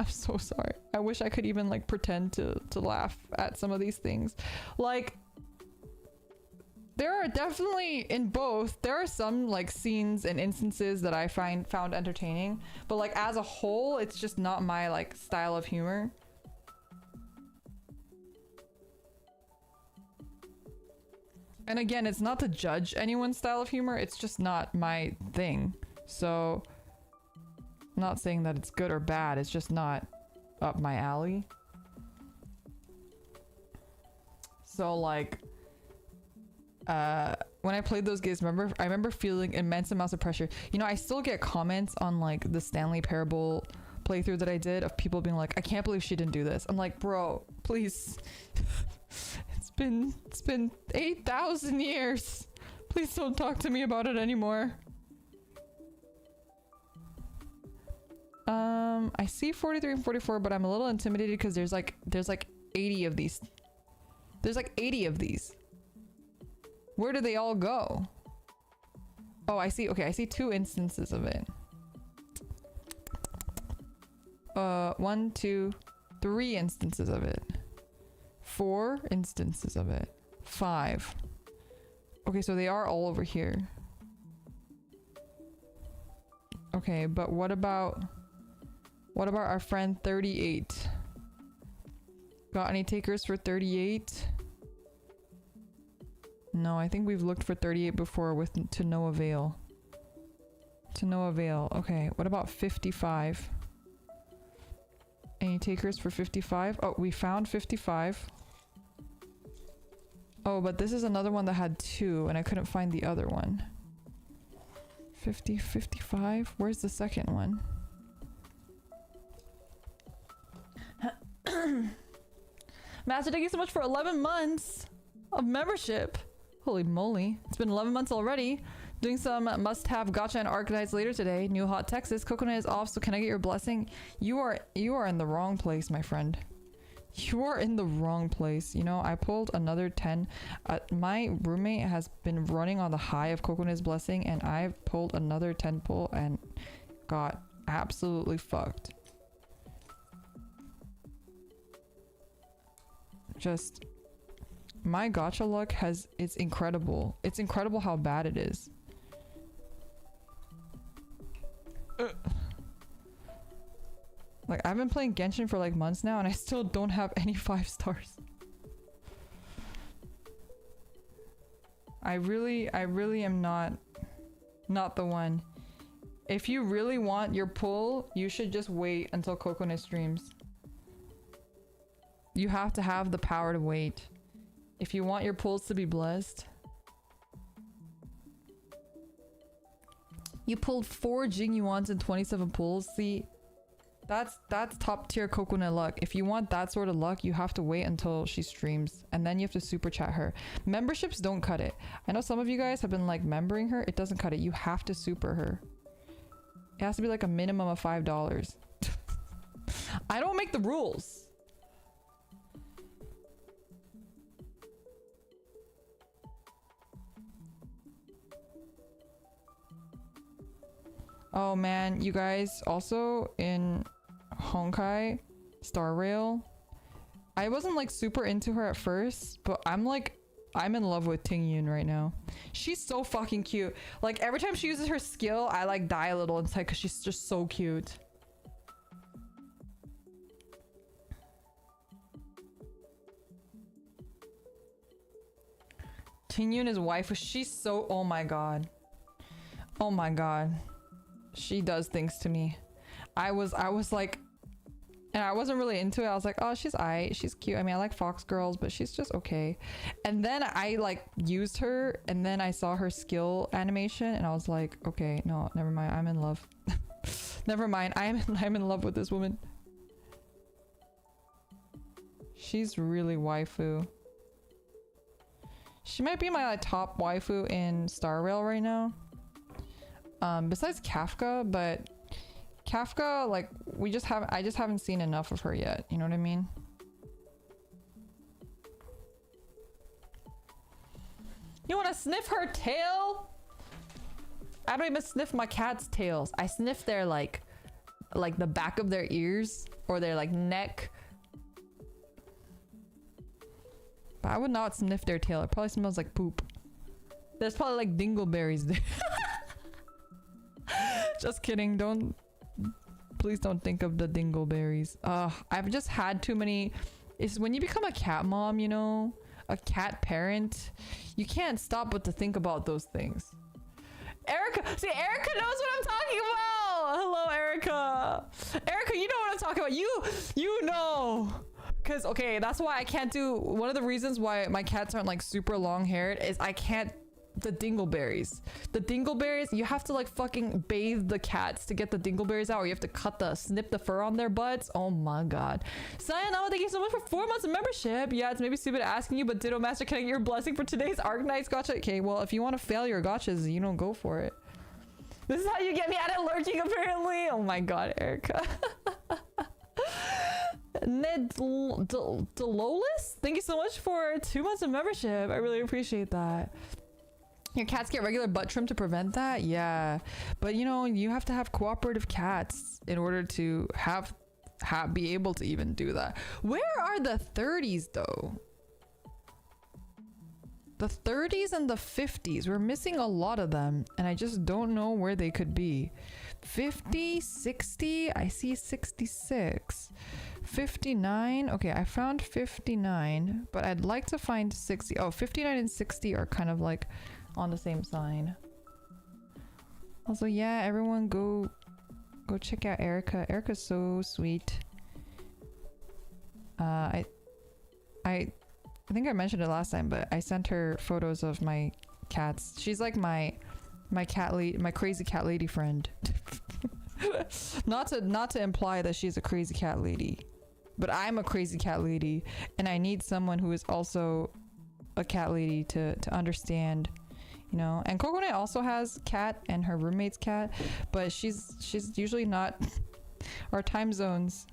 so sorry. I wish I could even like pretend to laugh at some of these things. Like, there are definitely in both, there are some like scenes and instances that I found entertaining, but like as a whole, it's just not my like style of humor. And again, it's not to judge anyone's style of humor, it's just not my thing. So, I'm not saying that it's good or bad, it's just not up my alley. So like, when I played those games, I remember feeling immense amounts of pressure. You know, I still get comments on like the Stanley Parable playthrough that I did of people being like, I can't believe she didn't do this. I'm like, bro, please. It's been 8,000 years. Please don't talk to me about it anymore. I see 43 and 44, but I'm a little intimidated because there's like 80 of these. There's like 80 of these. Where do they all go? Oh, I see. Okay, I see 2 instances of it. 1, 2, 3 instances of it. 4 instances of it. 5. Okay, so they are all over here. Okay, but what about our friend 38? Got any takers for 38? No, I think we've looked for 38 before to no avail. To no avail. Okay, what about 55? Any takers for 55? Oh, we found 55. Oh, but this is another one that had 2 and I couldn't find the other one. 50, 55? Where's the second one? Master, thank you so much for 11 months of membership. Holy moly. It's been 11 months already. Doing some must-have gacha and archetypes later today. New hot Texas. Coconut is off, so can I get your blessing? You are in the wrong place, my friend. You are in the wrong place. You know, I pulled another 10. My roommate has been running on the high of Coconut's blessing, and I've pulled another 10 pull and got absolutely fucked. Just my gacha luck it's incredible. It's incredible how bad it is. Like, I've been playing Genshin for like months now and I still don't have any 5 stars. I really am not the one. If you really want your pull, you should just wait until Coconut streams. You have to have the power to wait. If you want your pulls to be blessed. You pulled 4 Jingyuans and 27 pulls. See, that's top tier Coconut luck. If you want that sort of luck, you have to wait until she streams. And then you have to super chat her. Memberships don't cut it. I know some of you guys have been like membering her. It doesn't cut it. You have to super her. It has to be like a minimum of $5. I don't make the rules. Oh man, you guys, also in Honkai Star Rail, I wasn't like super into her at first, but I'm in love with Ting Yun right now. She's so fucking cute. Like every time she uses her skill, I like die a little inside because she's just so cute. Ting Yun is wife. She's so, oh my god. Oh my god. She does things to me. I was like, and I wasn't really into it. I was like, oh, she's aight, she's cute. I mean, I like fox girls, but she's just okay. And then I like used her, and then I saw her skill animation, and I was like, okay, no, never mind. I'm in love. Never mind. I'm in love with this woman. She's really waifu. She might be my like, top waifu in Star Rail right now. Besides Kafka, but Kafka, like, I just haven't seen enough of her yet. You know what I mean? You want to sniff her tail? I don't even sniff my cat's tails. I sniff their like the back of their ears or their like neck. But I would not sniff their tail. It probably smells like poop. There's probably like dingleberries there. Just kidding. Please don't think of the dingleberries. I've just had too many. It's when you become a cat mom, you know, a cat parent, you can't stop but to think about those things. Erica, see, Erica knows what I'm talking about. Hello, Erica. Erica, you know what I'm talking about. You know. Cause okay, that's why I can't do. One of the reasons why my cats aren't like super long haired is I can't. The dingleberries, you have to like fucking bathe the cats to get the dingleberries out, or you have to snip the fur on their butts. Oh my god. Sayonara, thank you so much for 4 months of membership. Yeah, it's maybe stupid asking you, but Ditto Master, can I get your blessing for today's Arknights gacha? Okay, well, if you want to fail your gachas, you know, go for it. This is how you get me out of lurking, apparently. Oh my god, Erica. Ned Delolis, thank you so much for 2 months of membership. I really appreciate that. Your cats get regular butt trim to prevent that? Yeah. But you know, you have to have cooperative cats in order to be able to even do that. Where are the 30s though? The 30s and the 50s. We're missing a lot of them and I just don't know where they could be. 50, 60, I see 66. 59, okay, I found 59, but I'd like to find 60. Oh, 59 and 60 are kind of like on the same sign. Also, yeah, everyone go check out Erica. Erica's so sweet. I think I mentioned it last time, but I sent her photos of my cats. She's like my crazy cat lady friend. not to imply that she's a crazy cat lady, but I'm a crazy cat lady and I need someone who is also a cat lady to understand you know. And Coconut also has cat and her roommate's cat, but she's usually not our time zones.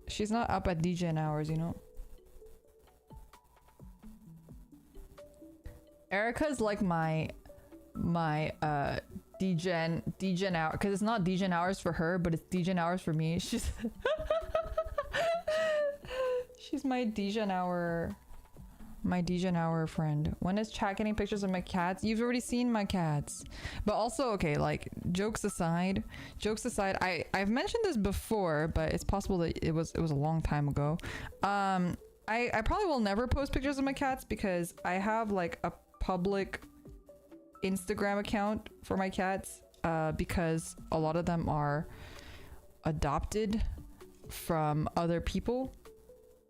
She's not up at DGen hours, you know. Erica's like my DGen hour, because it's not DGen hours for her, but it's DGen hours for me. She's she's my DGen hour friend. When is chat getting pictures of my cats? You've already seen my cats. But also, okay, like jokes aside, I've mentioned this before, but it's possible that it was a long time ago. I probably will never post pictures of my cats because I have like a public Instagram account for my cats, because a lot of them are adopted from other people,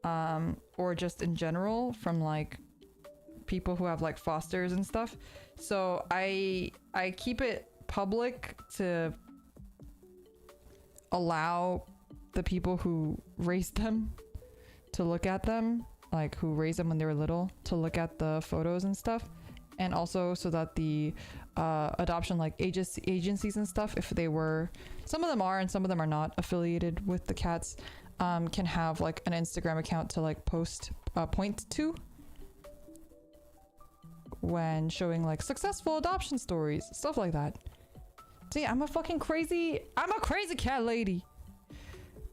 or just in general from like people who have like fosters and stuff. So I keep it public to allow the people who raised them to look at them, like who raised them when they were little, to look at the photos and stuff. And also so that the adoption like agencies and stuff, if they were, some of them are and some of them are not affiliated with the cats, can have like an Instagram account to like post point to when showing like successful adoption stories, stuff like that. See, I'm a crazy cat lady.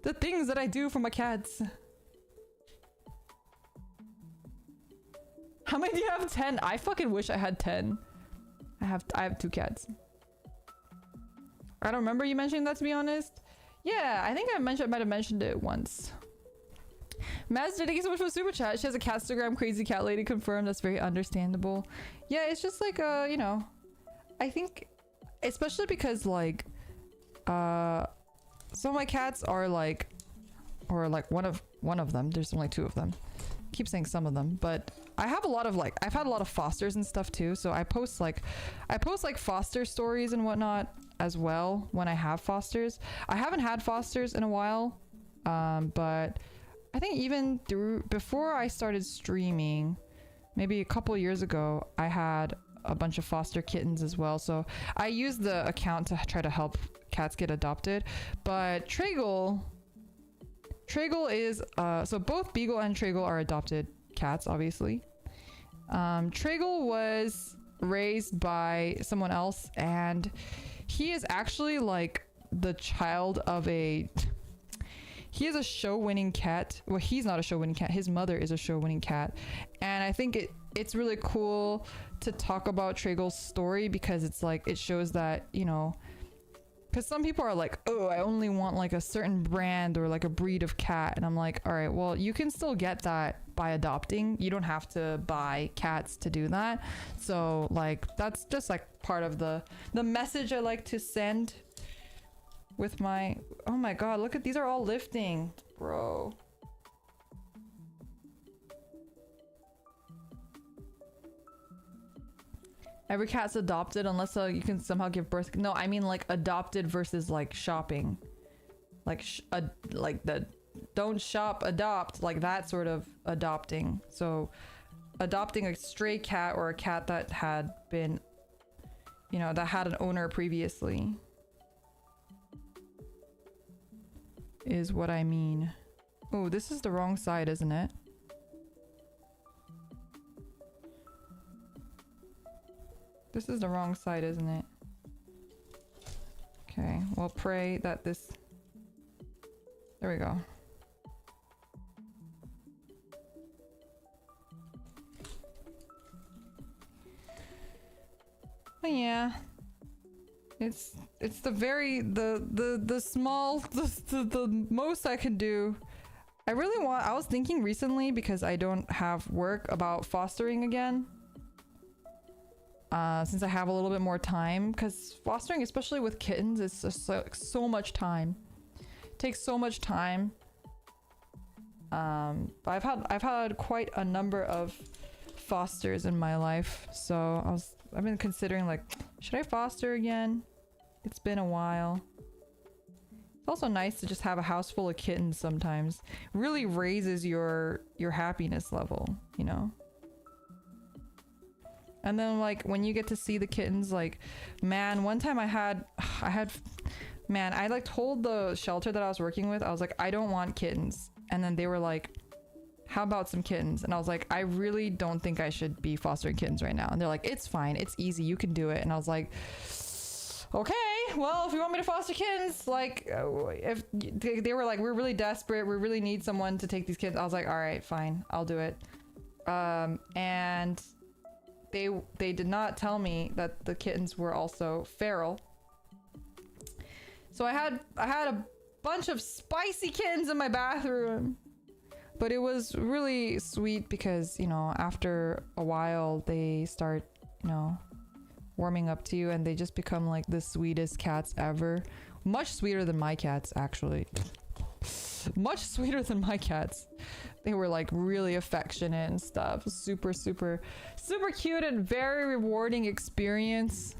The things that I do for my cats. How many do you have? 10? I fucking wish I had 10. I have 2 cats. I don't remember you mentioning that, to be honest. Yeah, I think I might have mentioned it once. Maz, thank you so much for the super chat. She has a catstagram, crazy cat lady confirmed. That's very understandable. Yeah, it's just like you know, I think especially because like some of my cats are like, or like one of them, there's only 2 of them. I keep saying some of them, but I have a lot of like, I've had a lot of fosters and stuff too, so I post like foster stories and whatnot as well when I have fosters. I haven't had fosters in a while, but I think even before I started streaming, maybe a couple years ago, I had a bunch of foster kittens as well, so I used the account to try to help cats get adopted. But Tragle is so both Beagle and Tragle are adopted cats, obviously. Tragle was raised by someone else, and he is actually like the child of he is a show-winning cat. Well, he's not a show-winning cat. His mother is a show-winning cat. And I think it's really cool to talk about Tragle's story because it's like, it shows that, you know, because some people are like, oh, I only want like a certain brand or like a breed of cat. And I'm like, all right, well, you can still get that by adopting. You don't have to buy cats to do that. So like, that's just like part of the message I like to send with my, oh my god, look at, these are all lifting, bro. Every cat's adopted unless you can somehow give birth. No, I mean like adopted versus like shopping, like like the don't shop, adopt, like that sort of adopting. So adopting a stray cat or a cat that had been, you know, that had an owner previously is what I mean. Oh, this is the wrong side, isn't it? This is the wrong side, isn't it? Okay, well, pray that this... There we go. But yeah. It's the very the small the most I can do. I was thinking recently, because I don't have work, about fostering again. Since I have a little bit more time, because fostering, especially with kittens, is just so much time. It takes so much time. But I've had quite a number of fosters in my life, so I've been considering like, should I foster again? It's been a while. It's also nice to just have a house full of kittens sometimes. Really raises your happiness level, you know? And then like when you get to see the kittens, like, man, one time man, I like told the shelter that I was working with, I was like, I don't want kittens. And then they were like, how about some kittens? And I was like, I really don't think I should be fostering kittens right now. And they're like, it's fine, it's easy, you can do it. And I was like, okay, well, if you want me to foster kittens, like, if they were like, we're really desperate, we really need someone to take these kids. I was like, all right, fine, I'll do it. And they did not tell me that the kittens were also feral. So I had a bunch of spicy kittens in my bathroom. But it was really sweet because, you know, after a while they start, you know, warming up to you and they just become like the sweetest cats ever. Much sweeter than my cats, actually. Much sweeter than my cats. They were like really affectionate and stuff. Super, super, super cute and very rewarding experience.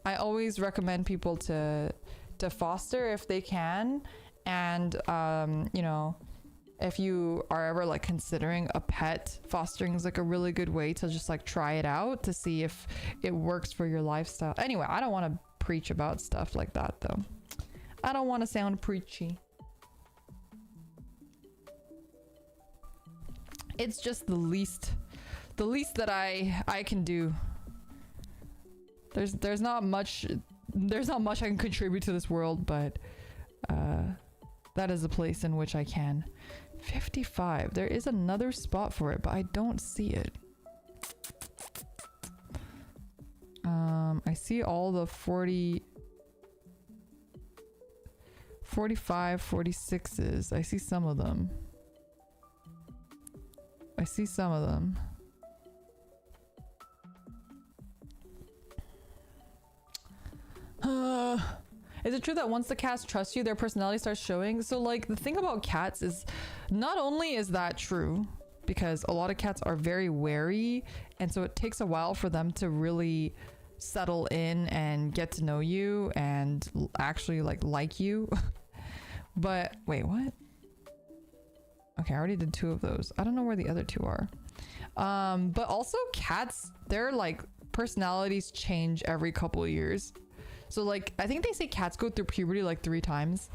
I always recommend people to foster if they can. And, you know, if you are ever like considering a pet, fostering is like a really good way to just like try it out to see if it works for your lifestyle. Anyway, I don't want to preach about stuff like that though. I don't want to sound preachy. It's just the least that I can do. There's not much I can contribute to this world, but that is a place in which I can. 55. There is another spot for it, but I don't see it. I see all the 40, 45, 46s. I see some of them. Is it true that once the cats trust you, their personality starts showing? So like the thing about cats is not only is that true, because a lot of cats are very wary, and so it takes a while for them to really settle in and get to know you and actually like you. But wait, what? Okay, I already did 2 of those. I don't know where the other 2 are. But also cats, their like personalities change every couple of years. So like, I think they say cats go through puberty like 3 times.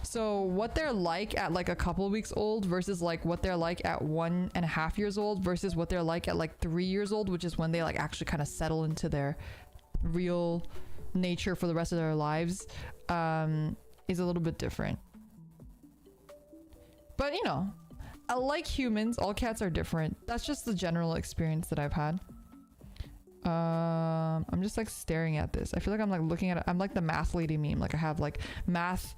So what they're like at like a couple of weeks old versus like what they're like at 1.5 years old versus what they're like at like 3 years old, which is when they like actually kind of settle into their real nature for the rest of their lives, is a little bit different. But you know, like humans, all cats are different. That's just the general experience that I've had. I'm just like staring at this. I feel like I'm like looking at it. I'm like the math lady meme. Like I have like math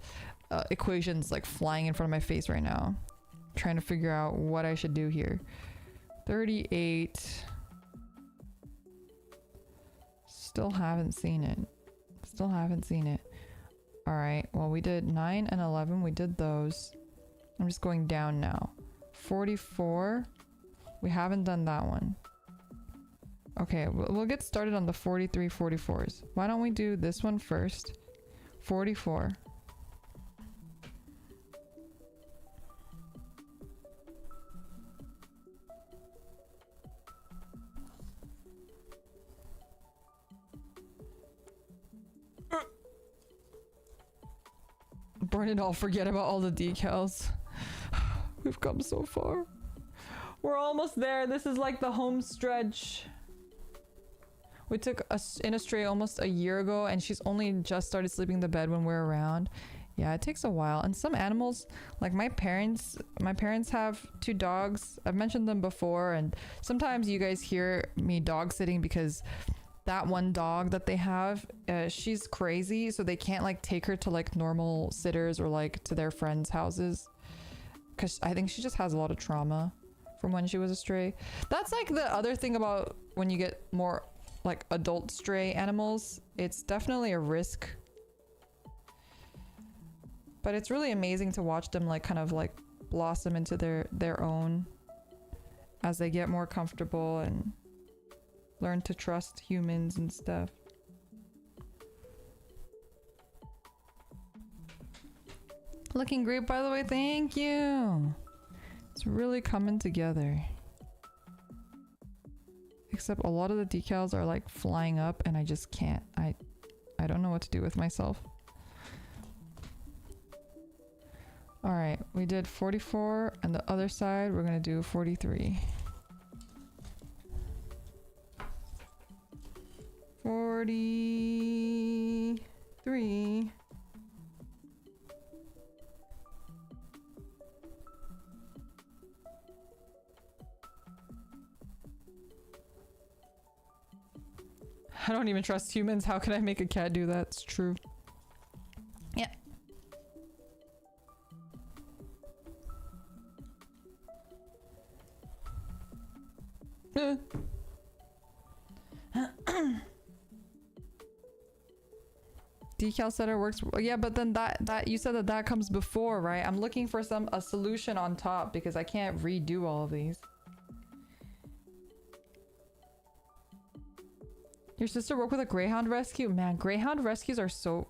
equations like flying in front of my face right now. Trying to figure out what I should do here. 38. Still haven't seen it. All right. Well, we did 9 and 11. We did those. I'm just going down now. 44. We haven't done that one. Okay, we'll get started on the 43, 44s. Why don't we do this one first? 44. Burn it all, forget about all the decals. We've come so far. We're almost there. This is like the home stretch. We took us in a stray almost a year ago, and she's only just started sleeping in the bed when we're around. Yeah, it takes a while. And some animals, like my parents have 2 dogs. I've mentioned them before, and sometimes you guys hear me dog sitting because that one dog that they have, she's crazy, so they can't like take her to like normal sitters or like to their friends' houses, because I think she just has a lot of trauma from when she was a stray. That's like the other thing about when you get more like adult stray animals. It's definitely a risk, but it's really amazing to watch them like kind of like blossom into their own as they get more comfortable and learn to trust humans and stuff. Looking great, by the way. Thank you. It's really coming together. Except a lot of the decals are like flying up and I just can't. I don't know what to do with myself. Alright, we did 44 and the other side we're gonna do 43. 43. I don't even trust humans. How can I make a cat do that? It's true. Yeah. Decal setter works. Yeah, but then that you said that comes before, right? I'm looking for a solution on top because I can't redo all of these. Your sister worked with a greyhound rescue? Man, greyhound rescues are so...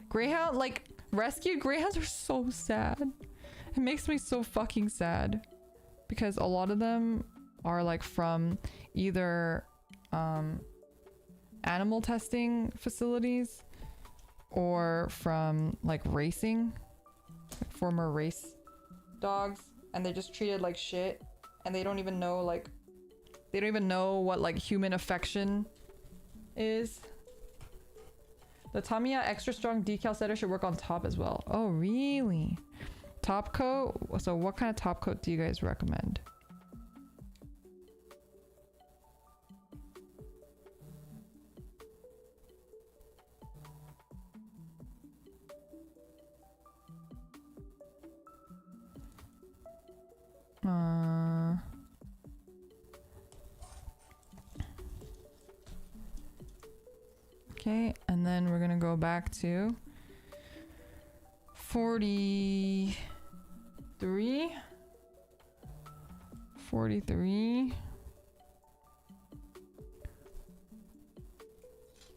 Greyhound, like, rescued greyhounds are so sad. It makes me so fucking sad. Because a lot of them are, like, from either, animal testing facilities or from, like, racing. Like, former race dogs. And they're just treated like shit. And they don't even know, like... They don't even know what, like, human affection... is. The Tamiya extra strong decal setter should work on top as well. Oh, really? Top coat? So what kind of top coat do you guys recommend? Okay, and then we're gonna go back to 43. 43.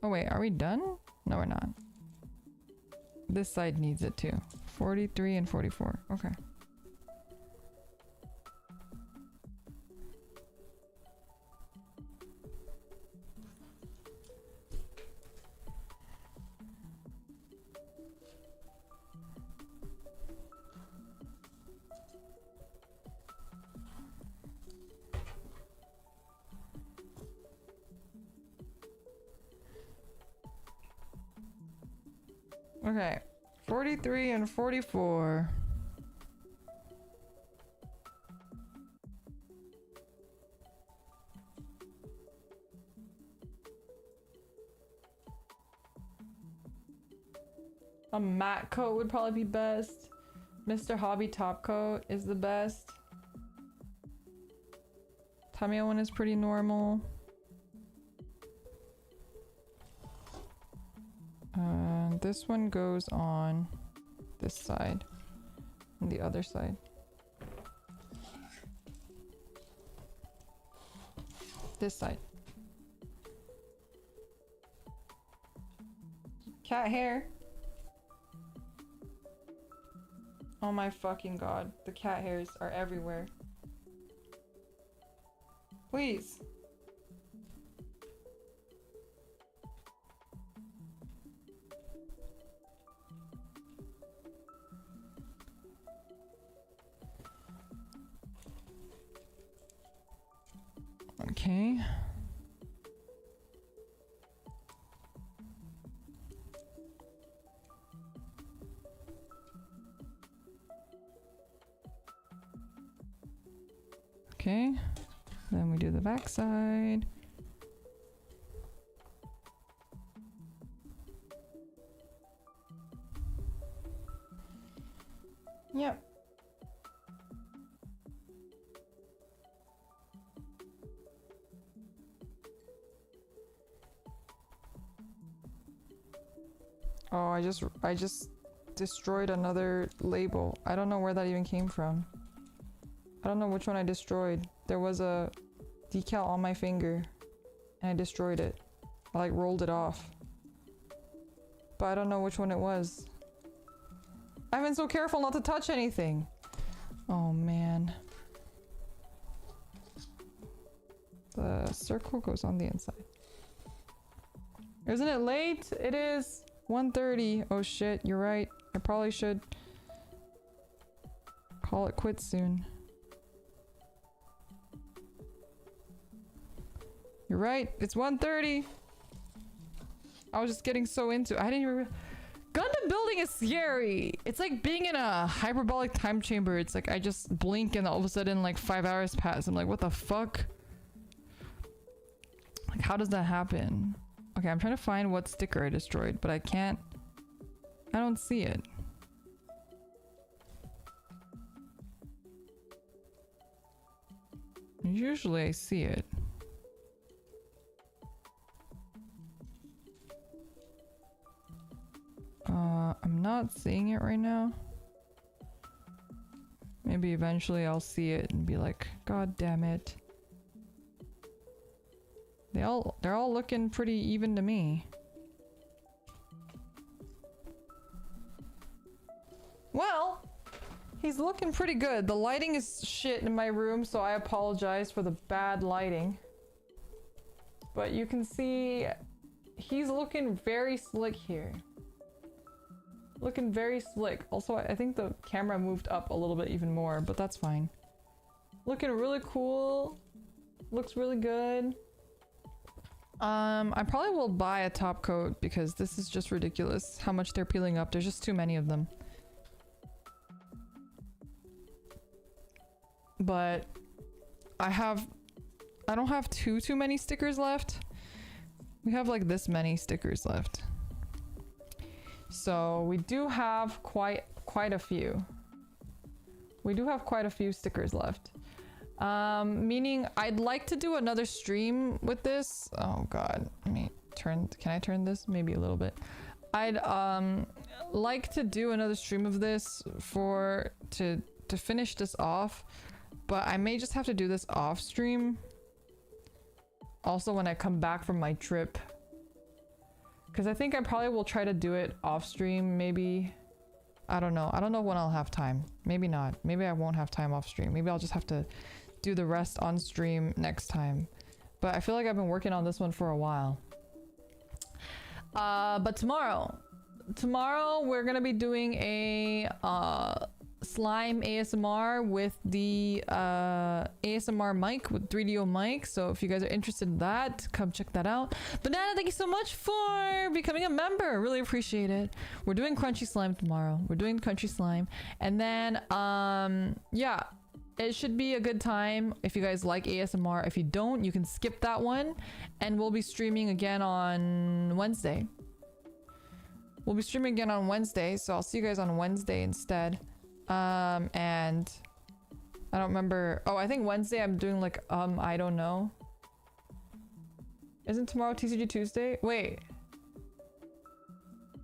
Oh wait, are we done? No, we're not. This side needs it too. 43 and 44. Okay. Okay, 43 and 44. A matte coat would probably be best. Mr. Hobby top coat is the best. Tamiya one is pretty normal. This one goes on this side and the other side. This side. Cat hair. Oh my fucking god. The cat hairs are everywhere. Please. Okay. Okay. Then we do the back side. Yep. Oh, I just destroyed another label. I don't know where that even came from. I don't know which one I destroyed. There was a decal on my finger and I destroyed it. I like rolled it off. But I don't know which one it was. I've been so careful not to touch anything. Oh man. The circle goes on the inside. Isn't it late? It is 1:30. Oh shit, you're right. I probably should call it quits soon. You're right. It's 1:30. I was just getting so into it. I didn't even... Gundam building is scary. It's like being in a hyperbolic time chamber. It's like I just blink and all of a sudden like 5 hours pass. I'm like, what the fuck? Like, how does that happen? Okay, I'm trying to find what sticker I destroyed, but I can't... I don't see it. Usually I see it. I'm not seeing it right now. Maybe eventually I'll see it and be like, God damn it. They're all looking pretty even to me. Well, he's looking pretty good. The lighting is shit in my room, so I apologize for the bad lighting. But you can see he's looking very slick here. Looking very slick. Also, I think the camera moved up a little bit even more, but that's fine. Looking really cool. Looks really good. I probably will buy a top coat because this is just ridiculous how much they're peeling up. There's just too many of them. But I don't have too many stickers left. We have like this many stickers left. So we do have quite a few. We do have quite a few stickers left. Meaning I'd like to do another stream with this. Oh god, let me turn, can I turn this? Maybe a little bit. I'd like to do another stream of this to finish this off, but I may just have to do this off stream. Also when I come back from my trip. Because I think I probably will try to do it off stream, maybe. I don't know. I don't know when I'll have time. Maybe not. Maybe I won't have time off stream. Maybe I'll just have to do the rest on stream next time. But I feel like I've been working on this one for a while. But tomorrow we're gonna be doing a slime ASMR with the ASMR mic with 3DO mic. So if you guys are interested in that, come check that out. Banana, thank you so much for becoming a member. Really appreciate it. We're doing crunchy slime tomorrow. We're doing crunchy slime, and then yeah, it should be a good time if you guys like ASMR. If you don't, you can skip that one, and we'll be streaming again on Wednesday. We'll be streaming again on Wednesday, so I'll see you guys on Wednesday instead. And I don't remember. Oh, I think Wednesday I'm doing like, I don't know. Isn't tomorrow TCG Tuesday? Wait.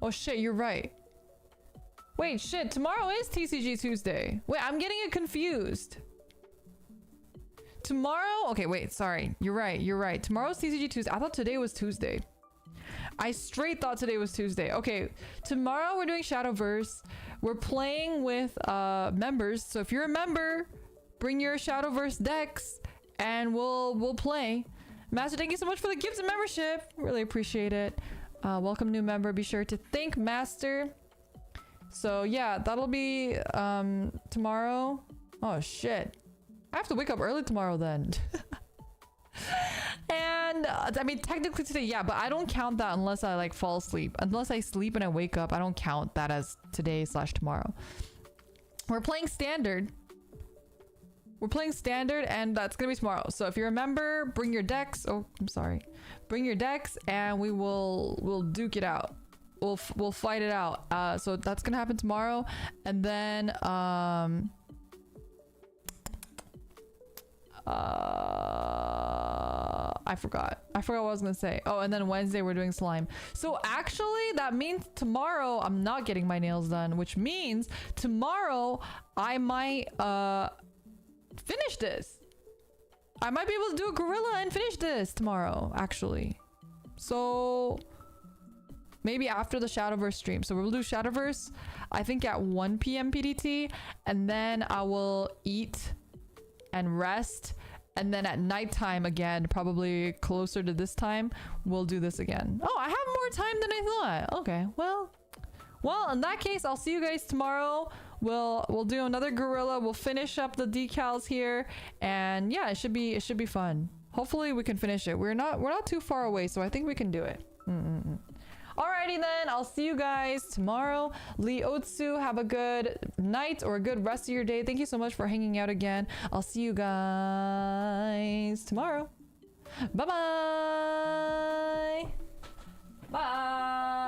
Oh shit, you're right. Wait, shit, tomorrow is TCG Tuesday. Wait, I'm getting it confused. Tomorrow? Okay, wait, sorry. You're right. Tomorrow's TCG Tuesday. I thought today was Tuesday. I straight thought today was Tuesday. Okay, tomorrow we're doing Shadowverse. We're playing with members. So if you're a member, bring your Shadowverse decks and we'll play. Master, thank you so much for the gifts and membership. Really appreciate it. Welcome new member. Be sure to thank Master. So yeah, that'll be tomorrow. Oh shit. I have to wake up early tomorrow then. And I mean technically today, yeah, but I don't count that unless I like fall asleep. Unless I sleep and I wake up, I don't count that as today/tomorrow. We're playing standard. And that's gonna be tomorrow. So if you're a member, bring your decks. Oh, I'm sorry. Bring your decks and we'll duke it out. We'll fight it out. So that's gonna happen tomorrow. And then I forgot what I was gonna say. Oh, and then Wednesday we're doing slime. So actually that means tomorrow I'm not getting my nails done, which means tomorrow I might finish this. I might be able to do a gorilla and finish this tomorrow, actually. So maybe after the Shadowverse stream. So we'll do Shadowverse, I think at 1 p.m. PDT, and then I will eat and rest, and then at nighttime again, probably closer to this time, we'll do this again. Oh, I have more time than I thought. Okay, well, in that case, I'll see you guys tomorrow. We'll do another gorilla. We'll finish up the decals here, and yeah, it should be fun. Hopefully we can finish it. We're not too far away, so I think we can do it. Alrighty then, I'll see you guys tomorrow. Liotsu, have a good night or a good rest of your day. Thank you so much for hanging out again. I'll see you guys tomorrow. Bye-bye. Bye.